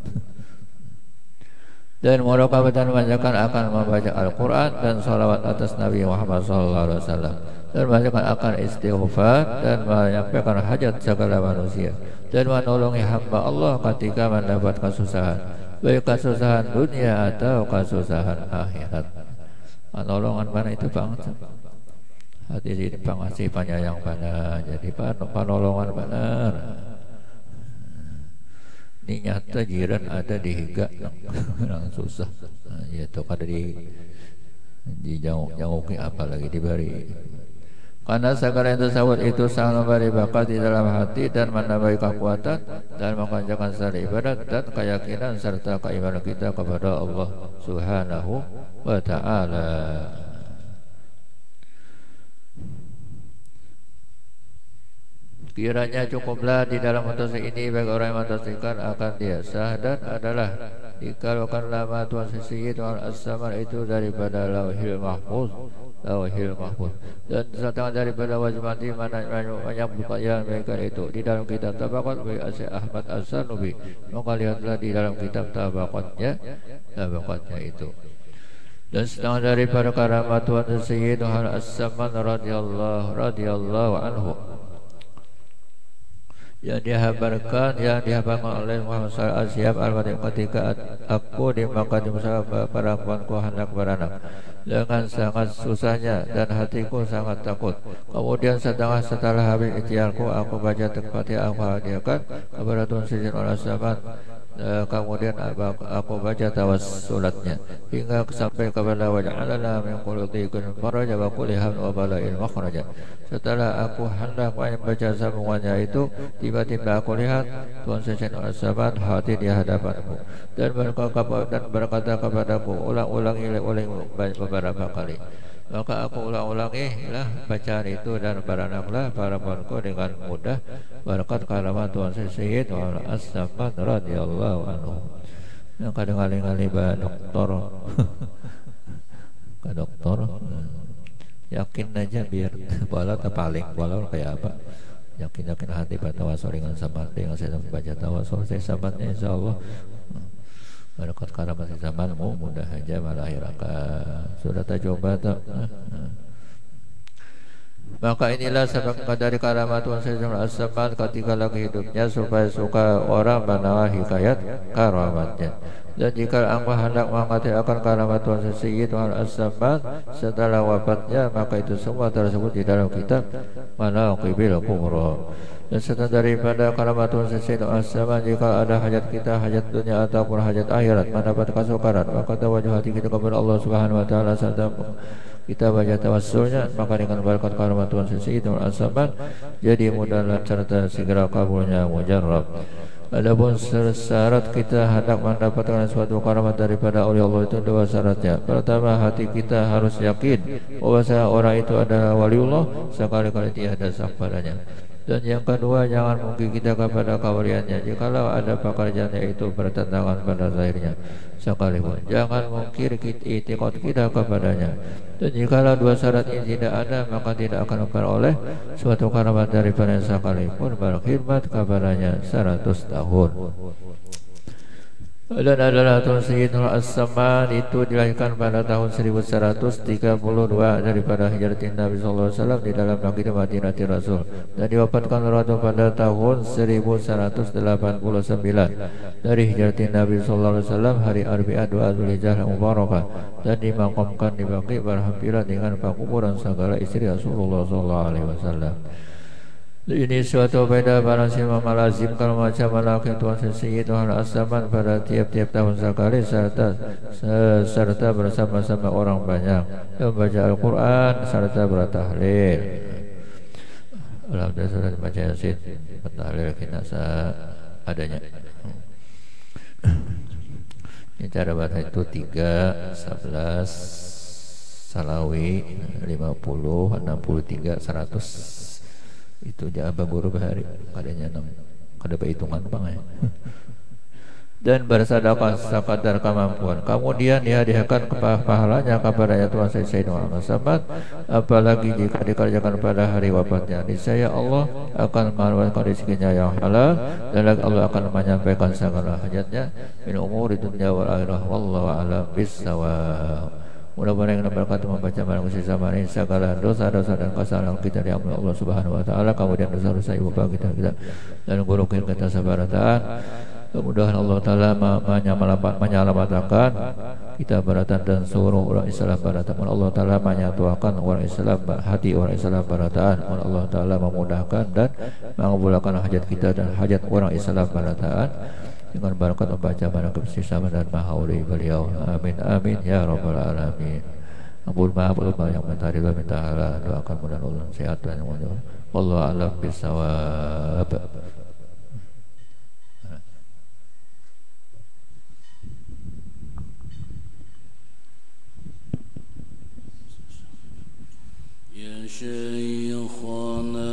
dan muraqabah dan membacakan akan membaca Al-Quran dan salawat atas Nabi Muhammad SAW dan membacakan akan istighfar dan menyampaikan hajat segala manusia dan menolongi hamba Allah ketika mendapat kesusahan baik kesusahan dunia atau kesusahan akhirat. Menolongan mana itu banget hati di pengasih penyayang benar jadi penolongan benar. Ini nyata jiran ada di higa yang susah yaitu kada di jauh-jauhi apalagi diberi karena segala yang tersebut itu sangat memberi bakat di dalam hati dan menambah kekuatan dan mengajarkan sari ibadat dan keyakinan serta keimanan kita kepada Allah Subhanahu wa ta'ala. Kiranya cukuplah di dalam mutasi ini bagi orang yang mutasikan akan dia sah dan adalah dikalukan lama Tuhan Sayyid al-As-Samar itu daripada lauhil mahfuz dan setengah daripada wajibati mana banyak bukaya mereka itu di dalam kitab Tabaqat bagi Asyik Ahmad As-Sanubi maka lihatlah di dalam kitab tabaqatnya itu dan setengah daripada karamat Tuhan Sayyid al-As-Samar radhiyallahu anhu yang dihabarkan oleh Muhammad Sallallahu Alaihi Wasallam ketika aku di Makkah di masa perempuanku hendak beranak dengan sangat susahnya dan hatiku sangat takut. Kemudian setelah habis ikhtiarku aku baca Fatihah aku hadiahkan kepada Tuhan Sayyidina Al-Zaman Kemudian aku baca tawassulatnya hingga sampai kepada waj'alna min qulubikum faraja wa kulli hamdin wa bala'in makhraja. Setelah aku hendak membaca sambungannya itu, tiba-tiba aku lihat Tuhan Sesuai As-Samad hadir di hadapanku dan berkata kepadaku, ulang-ulangi beberapa kali. Maka aku ulang-ulangilah bacaan itu dan beranaklah harapanku dengan mudah berkat karamat Tuhan Sayyid As-Samad radhiyallahu anhu. Yang kadang-kadang ba doktor ke dokter yakin aja biar walau paling walau kayak apa yakin hati bertawasul dengan samad dengan saya baca tawasul saya samadnya insyaallah berkat karamat zamanmu mudah aja melahirkan. Sudah tak coba tak? Maka inilah sebab dari karamat Tuhan Sayyidina As-Samad ketika lagi hidupnya supaya suka orang menawa hikayat karamatnya. Dan jika engkau hendak mengangkat akan karamat Tuhan Sayyidina As-Samad setelah wafatnya, maka itu semua tersebut di dalam kitab Manaqibil Kubra. Dan setelah daripada karamat Tuhan Sayyidina As-Samad, jika ada hajat kita, hajat dunia ataupun hajat akhirat, mendapat kesukaran, maka tawajjuh hati kita kepada Allah Subhanahu wa taala serta kita baca tawassulnya, maka dengan berkat karamat Tuhan Sayyidina As-Samad jadi mudah serta segera kabulnya mujarrab. Adapun syarat kita hendak mendapatkan suatu karamat daripada aulia Allah itu dua syaratnya. Pertama, hati kita harus yakin bahwa orang itu adalah waliullah sekali-kali tiada syak padanya. Dan yang kedua, jangan mungkin kita kepada kawaliannya jikalau ada pekerjaannya itu bertentangan pada zahirnya sekalipun. Jangan mungkir itikad kita kepadanya. Dan jikalau dua syarat ini tidak ada, maka tidak akan memperoleh suatu karamat daripada sekalipun berkhidmat kepadanya 100 tahun. Dan adalah Tuhan Sayyidina As-Samad itu dilahirkan pada tahun 1132 daripada hijratin Nabi sallallahu alaihi wasallam di dalam Masjid Madinah Rasul, dan diwafatkan pada tahun 1189 dari hijratin Nabi sallallahu alaihi wasallam hari Arbi'ah 2 Dzulhijjah Mubarakah, dan dimakamkan di Baqi berhampiran dengan pakuburan segala istri Rasulullah sallallahu alaihi wasallam. Ini suatu beda barang siapa melazimkan membaca manaqib Tuhan Sayyidina As-Samad pada tiap-tiap tahun sekali serta bersama-sama orang banyak membaca Al-Quran serta bertahlil. Alhamdulillah sudah dibaca Yasin, bertahlil kita seadanya. Ini cara baca itu 3, 11, Salawi 50, 63, 100. Itu jawab guru bahari kadanya 6 kada perhitungan bang ya. Dan bersedekah sekadar kemampuan, kemudian dihadiahkan pahalanya kepada Tuhan Sayyidina As-Samad, apalagi jika dikerjakan pada hari wafatnya. Niscaya Allah akan mengeluarkan rezekinya yang halal, dan Allah akan menyampaikan segala hajatnya min umuri dunya wal akhirah. Wallahu a'lam bissawab. Mudah-mudahan yang berkat membaca malam bersama ini segala dosa-dosa dan kesalahan kita diampuni Allah Subhanahu wa taala, kemudian dosa-dosa ibu bapak kita dan guru kita sabarataan. Mudah-mudahan Allah taala menyelamatkan kita baratan dan seluruh orang Islam baratan. Allah taala menyatukan orang Islam, hati orang Islam baratan. Allah taala memudahkan dan mengabulkan hajat kita dan hajat orang Islam baratan dengan barakat membaca manaqib bersama dan mahauli beliau. Amin amin ya rabbal alamin. Ampun maaf lupa yang mentari Allah minta Allah doakan mudah-mudahan sehat dan mudah. Wallahu a'lam bissawab. Ya Syekhana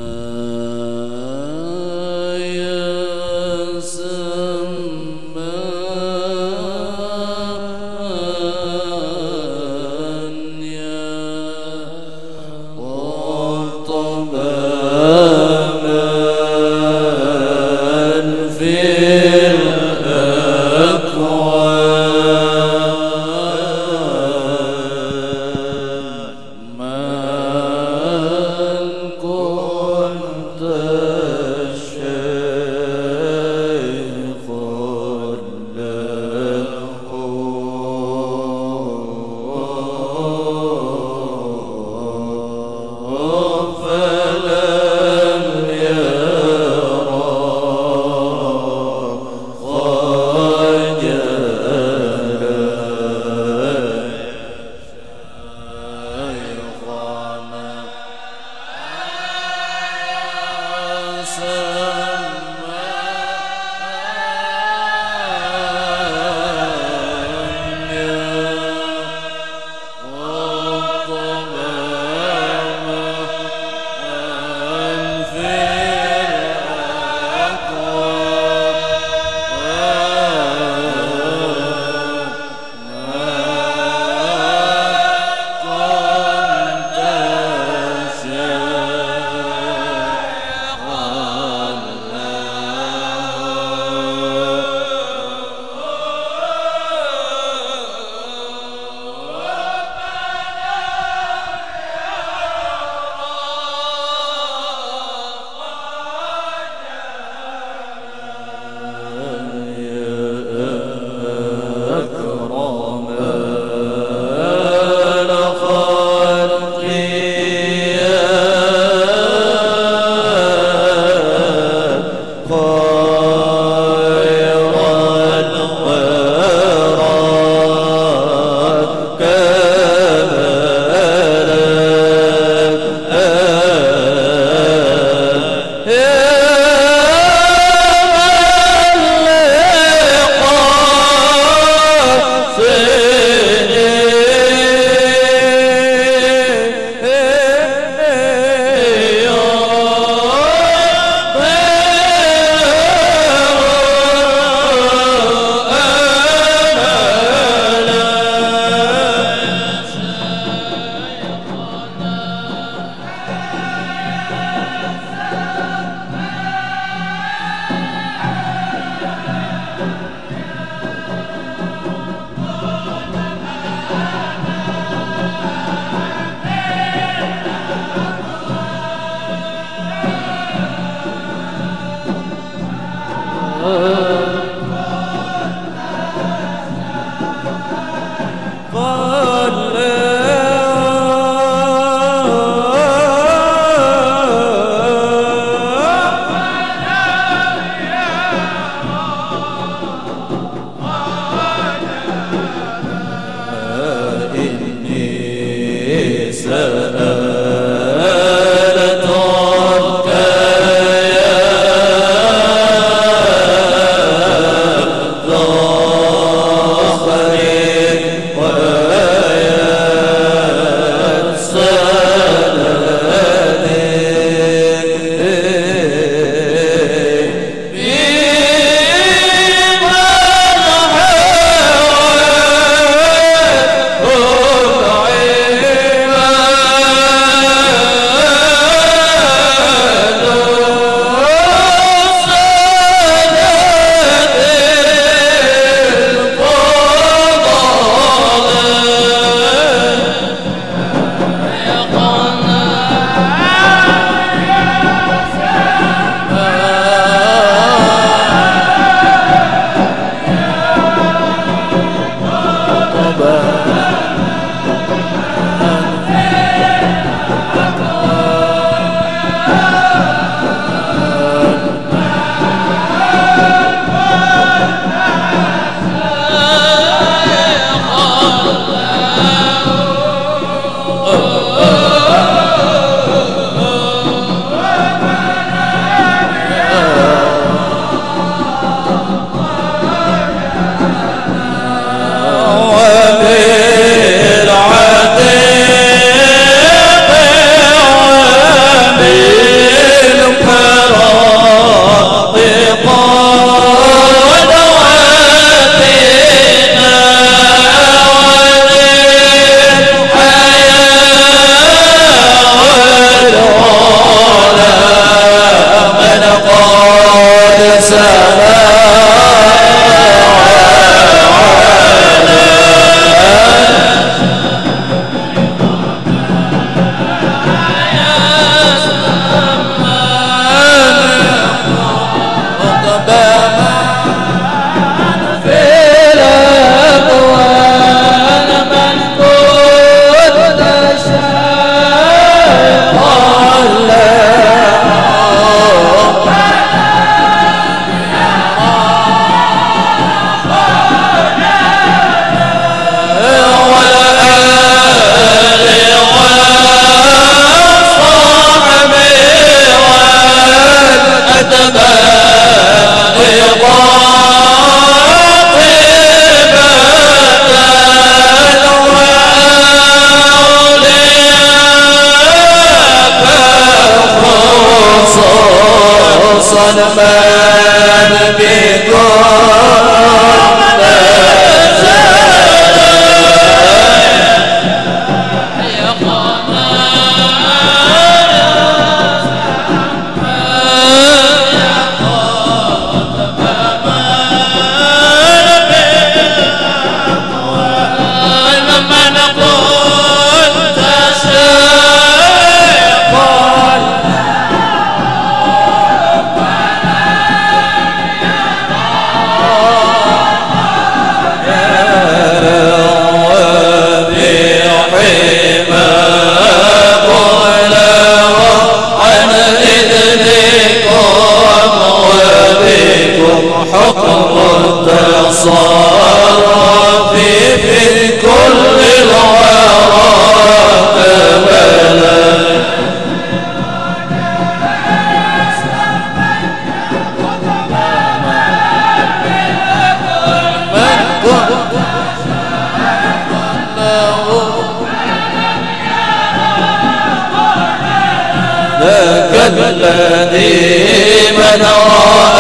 الذي من رآه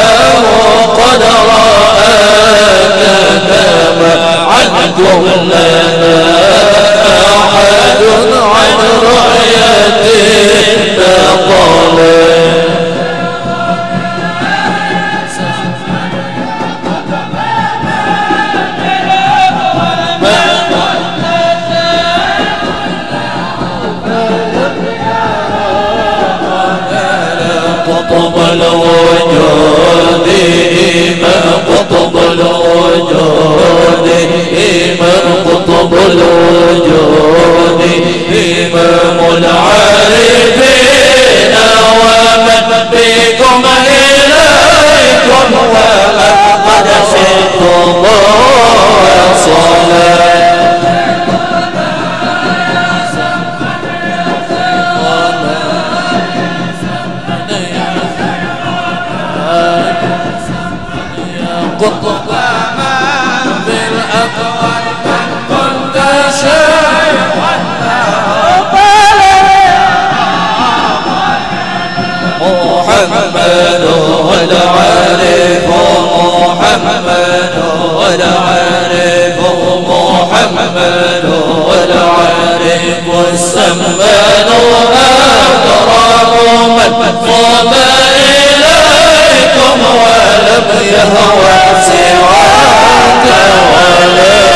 قد رآك كما عنكم لنا أحد عن رؤية النقل قطب الوجود والعارف محمد والعارف محمد والعارف السمان أكرم من قام إليكم ولم يهوى سواك ولا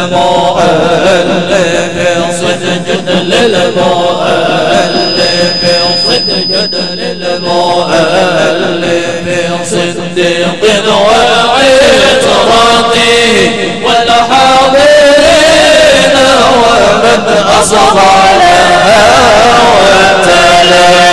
للمؤلف صدق للمؤلف صدق للمؤلف صدق وعترته والحاضرين ومن أصغى لها وتلا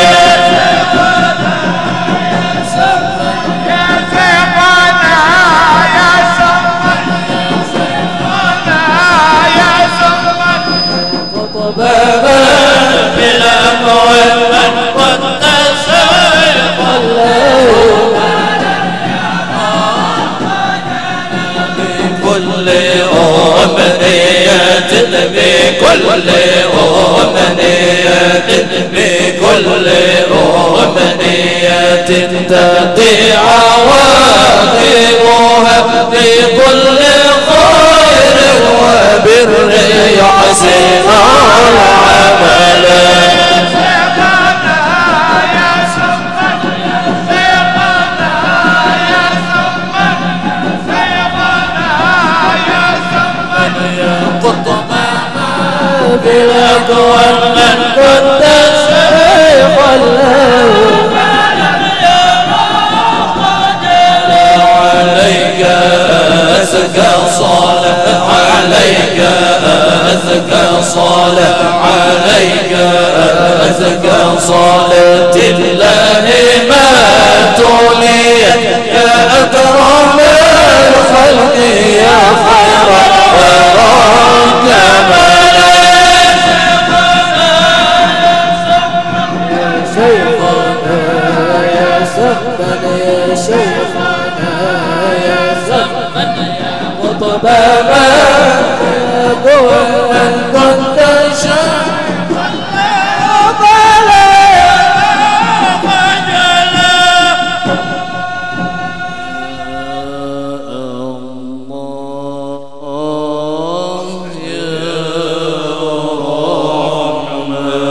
بكل أمنية تأتي عواقبها بكل خير وبر يحسن العمل بالأقوى من كنت شيخا له عليك أزكى صلاة عليك أزكى صلاة عليك أزكى صلاة الله ما توليت يا أكرم الخلق يا خير وراك بابا من كنت شيخا فلا خجلا الله يا رحمن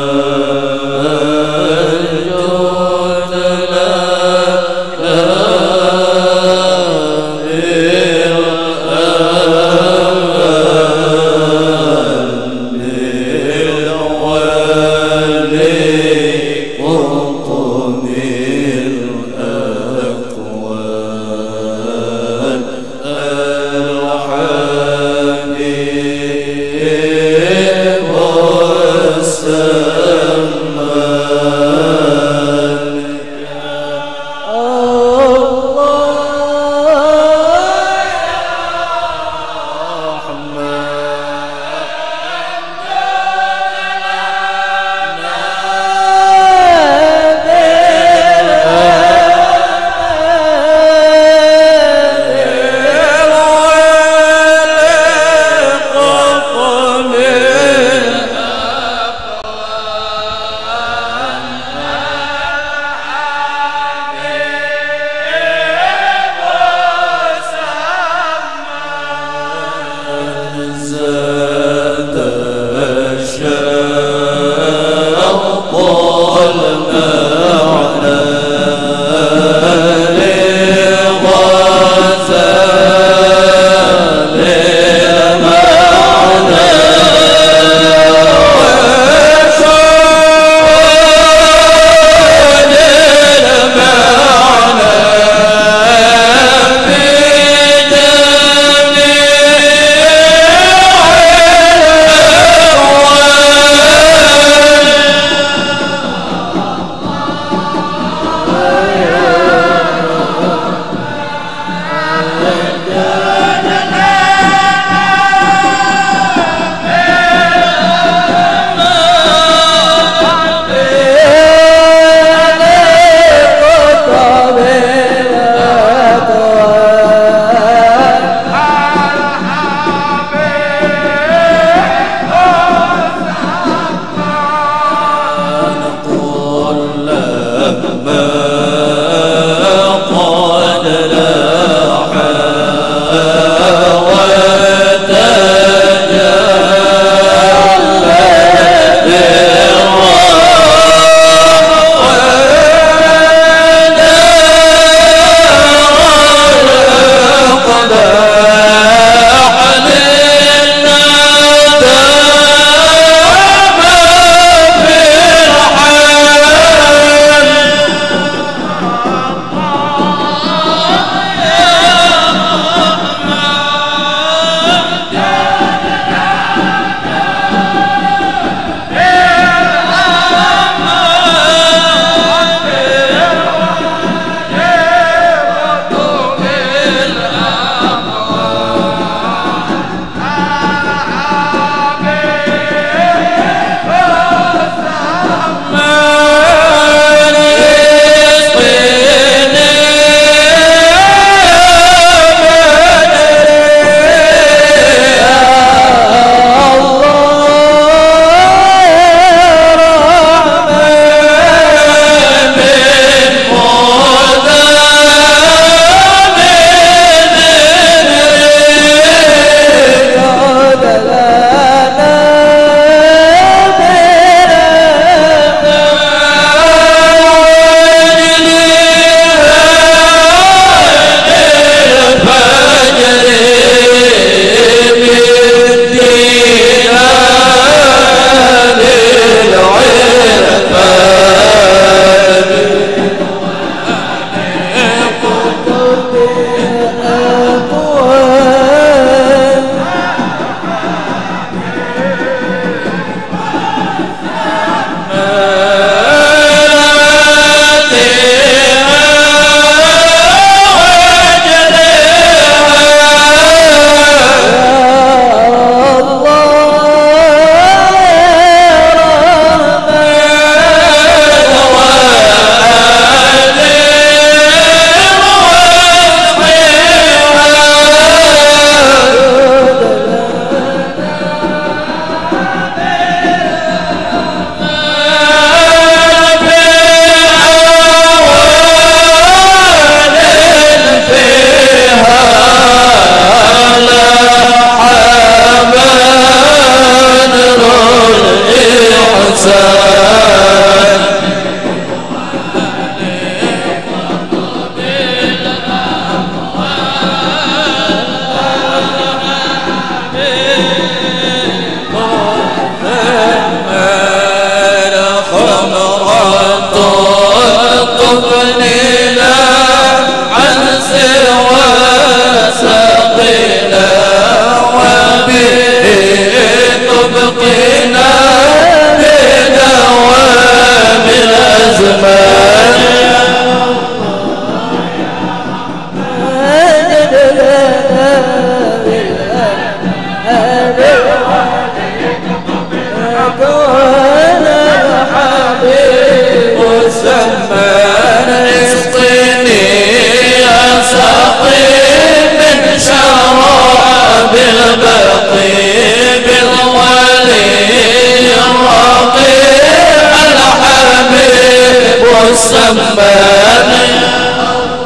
سمان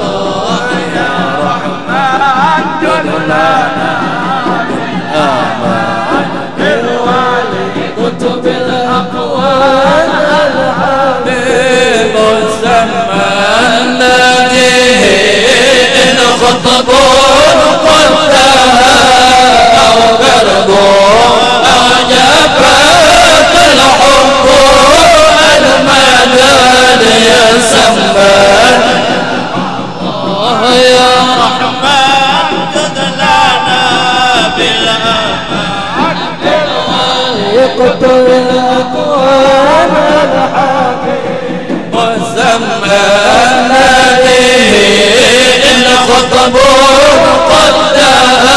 الله يا رحمن جلنا آمان بالوالي كتب الأقوال الحبيب سمان ناديه إن خطبون قلتها أو قربون أعجبك الحب المدد يا سمان الله يا رحمن قد لنا بالأمان يقتل الأكوان الحبيب وسمان ناديه إن خطبون قدها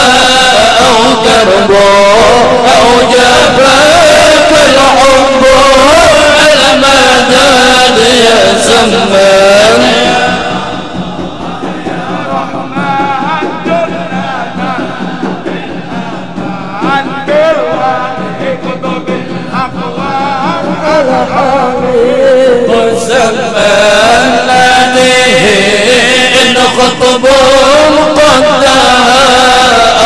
أو كربون أو جفاك الحب المدد يا سمان يا رحمن جلنا بالأمان بالوالي كتب الأقوال الحبيب وسمان ناديه إن خطبون قدها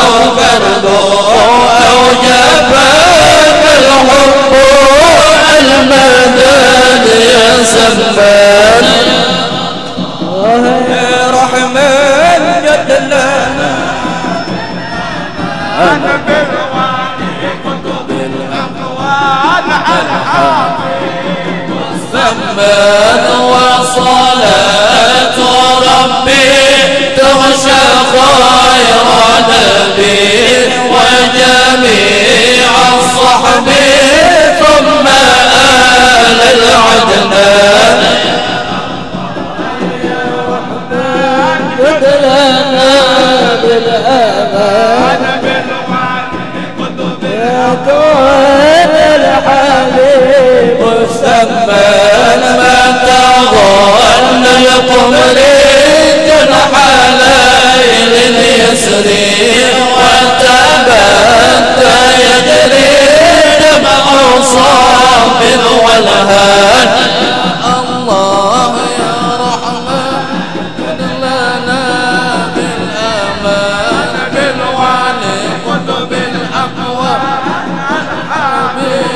أو كربون أو جفاك الحب المدد يا سمان يا رحمن جد لنا أنا بالوالي كتب الأقوال الحبيب سمان وصلاة ربي تغشى خير نبي وجميع الصحب ثم آل العدنان قد لنا بالأمان أنا بالوالي كتب كون الحبيب وسمان ما تظن القمر جنح ليل يسري وتبت يجري دمع صاب والهان الله يا رحمن قد لنا بالأمان بالوالي كتب الأقوال الحبيب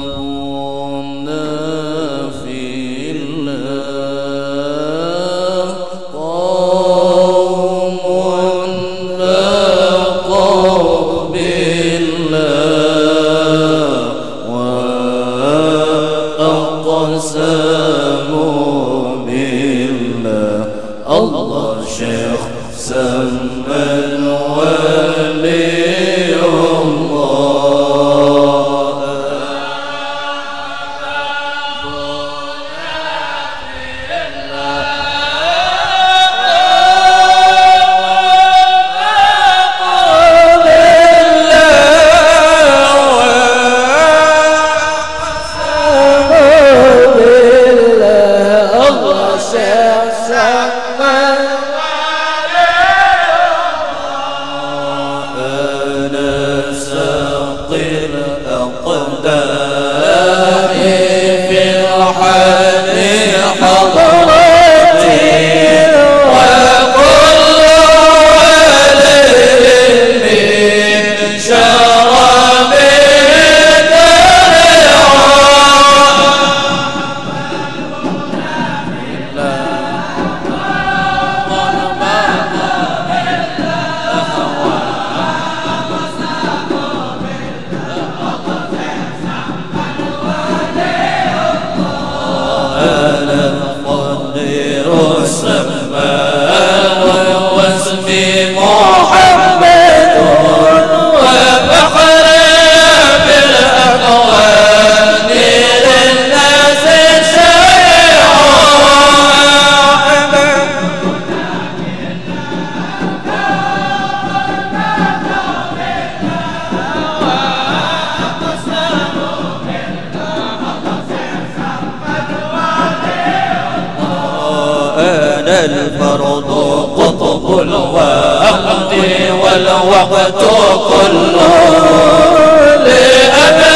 أحبابنا في الله قوم لاقوا بالله وأقسموا بالله الله شيخ سمى الولي الفرض قطب الوقت والوقت كله لأبد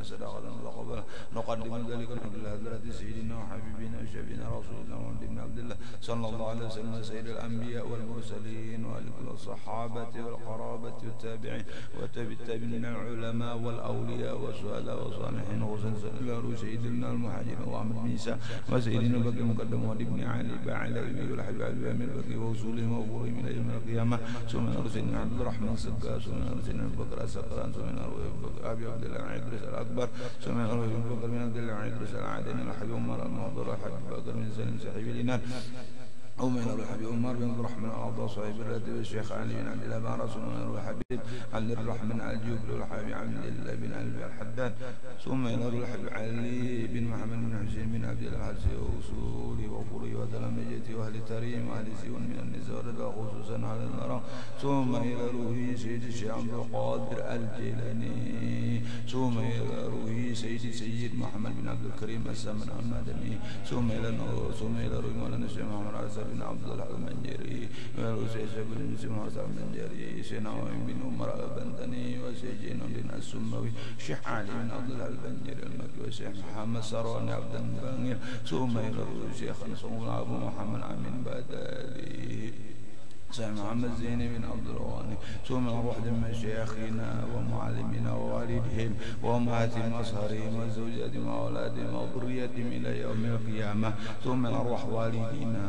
المحسنين صدقة وتقبلها نقدم ذلك إلى حضرة سيدنا وحبيبنا وشفينا رسول الله محمد بن عبد الله صلى الله عليه وسلم سيد الأنبياء والمرسلين وآل الصحابة والقرابة والتابعين والتابعين من العلماء والأولياء والشهداء والصالحين وسلم سيدنا المهاجرين وأحمد بن عيسى وسيدنا بكر مقدم وابن علي بعلى والحبيب علي من بكر ووصولهم وقولهم إلى يوم القيامة ثم أرسلنا عبد الرحمن سكا ثم أرسلنا بكر السكران ثم أبي عبد الله عيدرس الأكبر ثم أرسلنا بكر من عبد الله عيدرس العادين الحبيب عمر المحضر الحبيب بكر من سلم صاحب الإنان ومن الحبيب عمر بن عبد الرحمن الأعضاء صاحب الراتب الشيخ علي بن عبد الله بن رسول من الحبيب عبد الرحمن الجوبل والحبيب عبد الله بن علي الحداد ثم إلى الحبيب علي بن محمد بن حسين بن عبد الله الحسي وأصولي وقري وتلامذته وأهل تريم وأهل سيون من النساء والرضا خصوصا على المرأة ثم إلى روحي سيد الشيخ عبد القادر الجيلاني ثم إلى روحي سيد محمد بن عبد الكريم السمن المدني ثم إلى روحي مولانا الشيخ محمد عسل بن عبد الله المنجري وسيد بن مسلم عسل المنجري سيدنا بن عمر البندني وسيدنا بن السموي شيخ علي بن عبد الله البنجري المكي وشيخ محمد سروان عبد البنير ثم إلى الشيخ أبو محمد أمين بدالي شيخ محمد زين بن عبد الغني ثم نروح لمشايخنا ومعلمنا ووالدهم وأمهاتهم وأصهارهم وزوجاتهم وأولادهم وذريتهم إلى يوم القيامة ثم نروح والدينا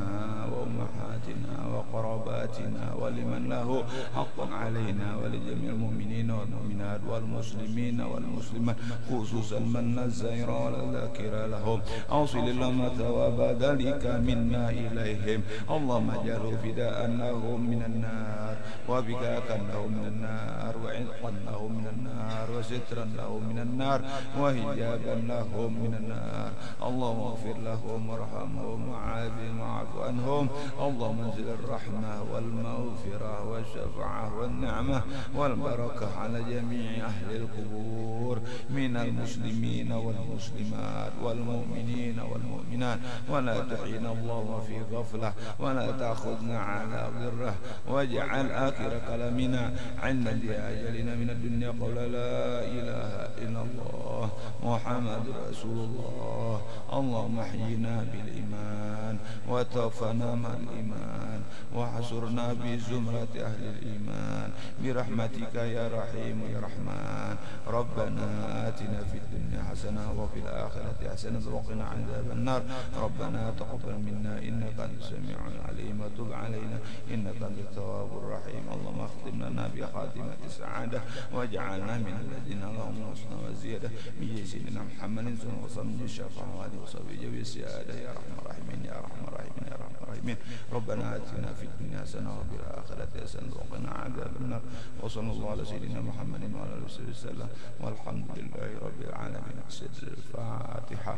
وأمهاتنا وقراباتنا ولمن له حق علينا ولجميع المؤمنين والمؤمنات والمسلمين والمسلمات خصوصا من الزائر والذاكر لهم أوصل اللهم ثواب ذلك منا إليهم اللهم اجعله فداء لهم من النار وبكاء له من النار وعتقا له من النار وسترا له من النار وهجابا لهم من النار اللهم اغفر لهم وارحمهم وعافهم واعف عنهم اللهم انزل الرحمة والمغفرة والشفاعة والنعمة والبركة على جميع أهل القبور من المسلمين والمسلمات والمؤمنين والمؤمنات ولا تحينا اللهم في غفلة ولا تأخذنا على ضر واجعل آخر كلامنا عند أجلنا من الدنيا قول لا إله إلا الله محمد رسول الله اللهم احينا بالإيمان وتوفنا مع الإيمان وحشرنا بزمرة أهل الإيمان برحمتك يا رحيم يا رحمن ربنا آتنا في الدنيا حسنة وفي الآخرة حسنة وقنا عذاب النار ربنا تقبل منا إنك أنت السميع العليم وتب علينا إنك أنت التواب الرحيم اللهم اختم لنا بخاتمة السعادة واجعلنا من الذين لهم الحسنى وزيادة بجاه سيدنا محمد صلى الله عليه وسلم الشفاعة وآله وصحبه جميع السعادة يا رحمن الراحمين يا رحمن الراحمين يا رحمن الراحمين ربنا آتنا في الدنيا حسنة وفي الآخرة حسنة وقنا عذاب النار وصلى الله على سيدنا محمد وعلى آله وصحبه وسلم والحمد لله رب العالمين. سر الفاتحة.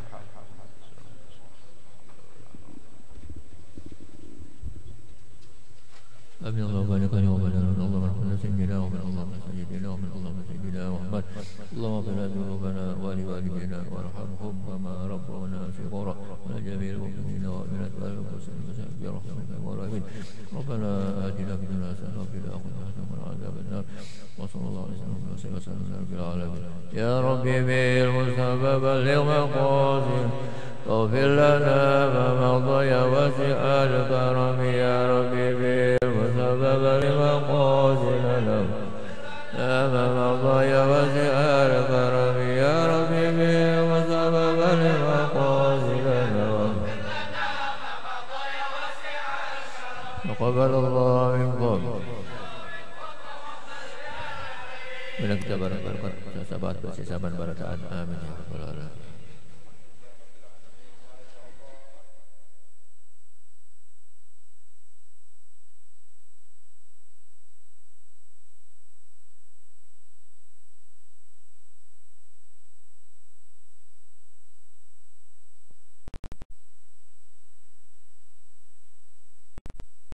أمين اللهم بارك لنا وبارك اللهم ارحمنا سيدنا ومن اللهم سيدنا ومن اللهم سيدنا محمد اللهم اغفر لنا ذنوبنا ولوالدينا وارحمهم كما ربونا صغارا ولجميع المؤمنين والمؤمنات والمسلمين برحمتك يا الراحمين. ربنا آتنا في الدنيا حسنة وفي الآخرة حسنة وقنا عذاب النار وصلى الله عليه وسلم على رب العالمين. يا ربي بالمصطفى بلغ مقاصد اغفر لنا ما مضى يا واسع الكرم يا ربي بالمصطفى بلغ مقاصدنا ما مضى يا واسع الكرم يا ربي بالمصطفى بلغ مقاصدنا تقبل الله منكم. Bila kita barang-barang sahabat, sahabat barataan, amin ya rabbal alamin.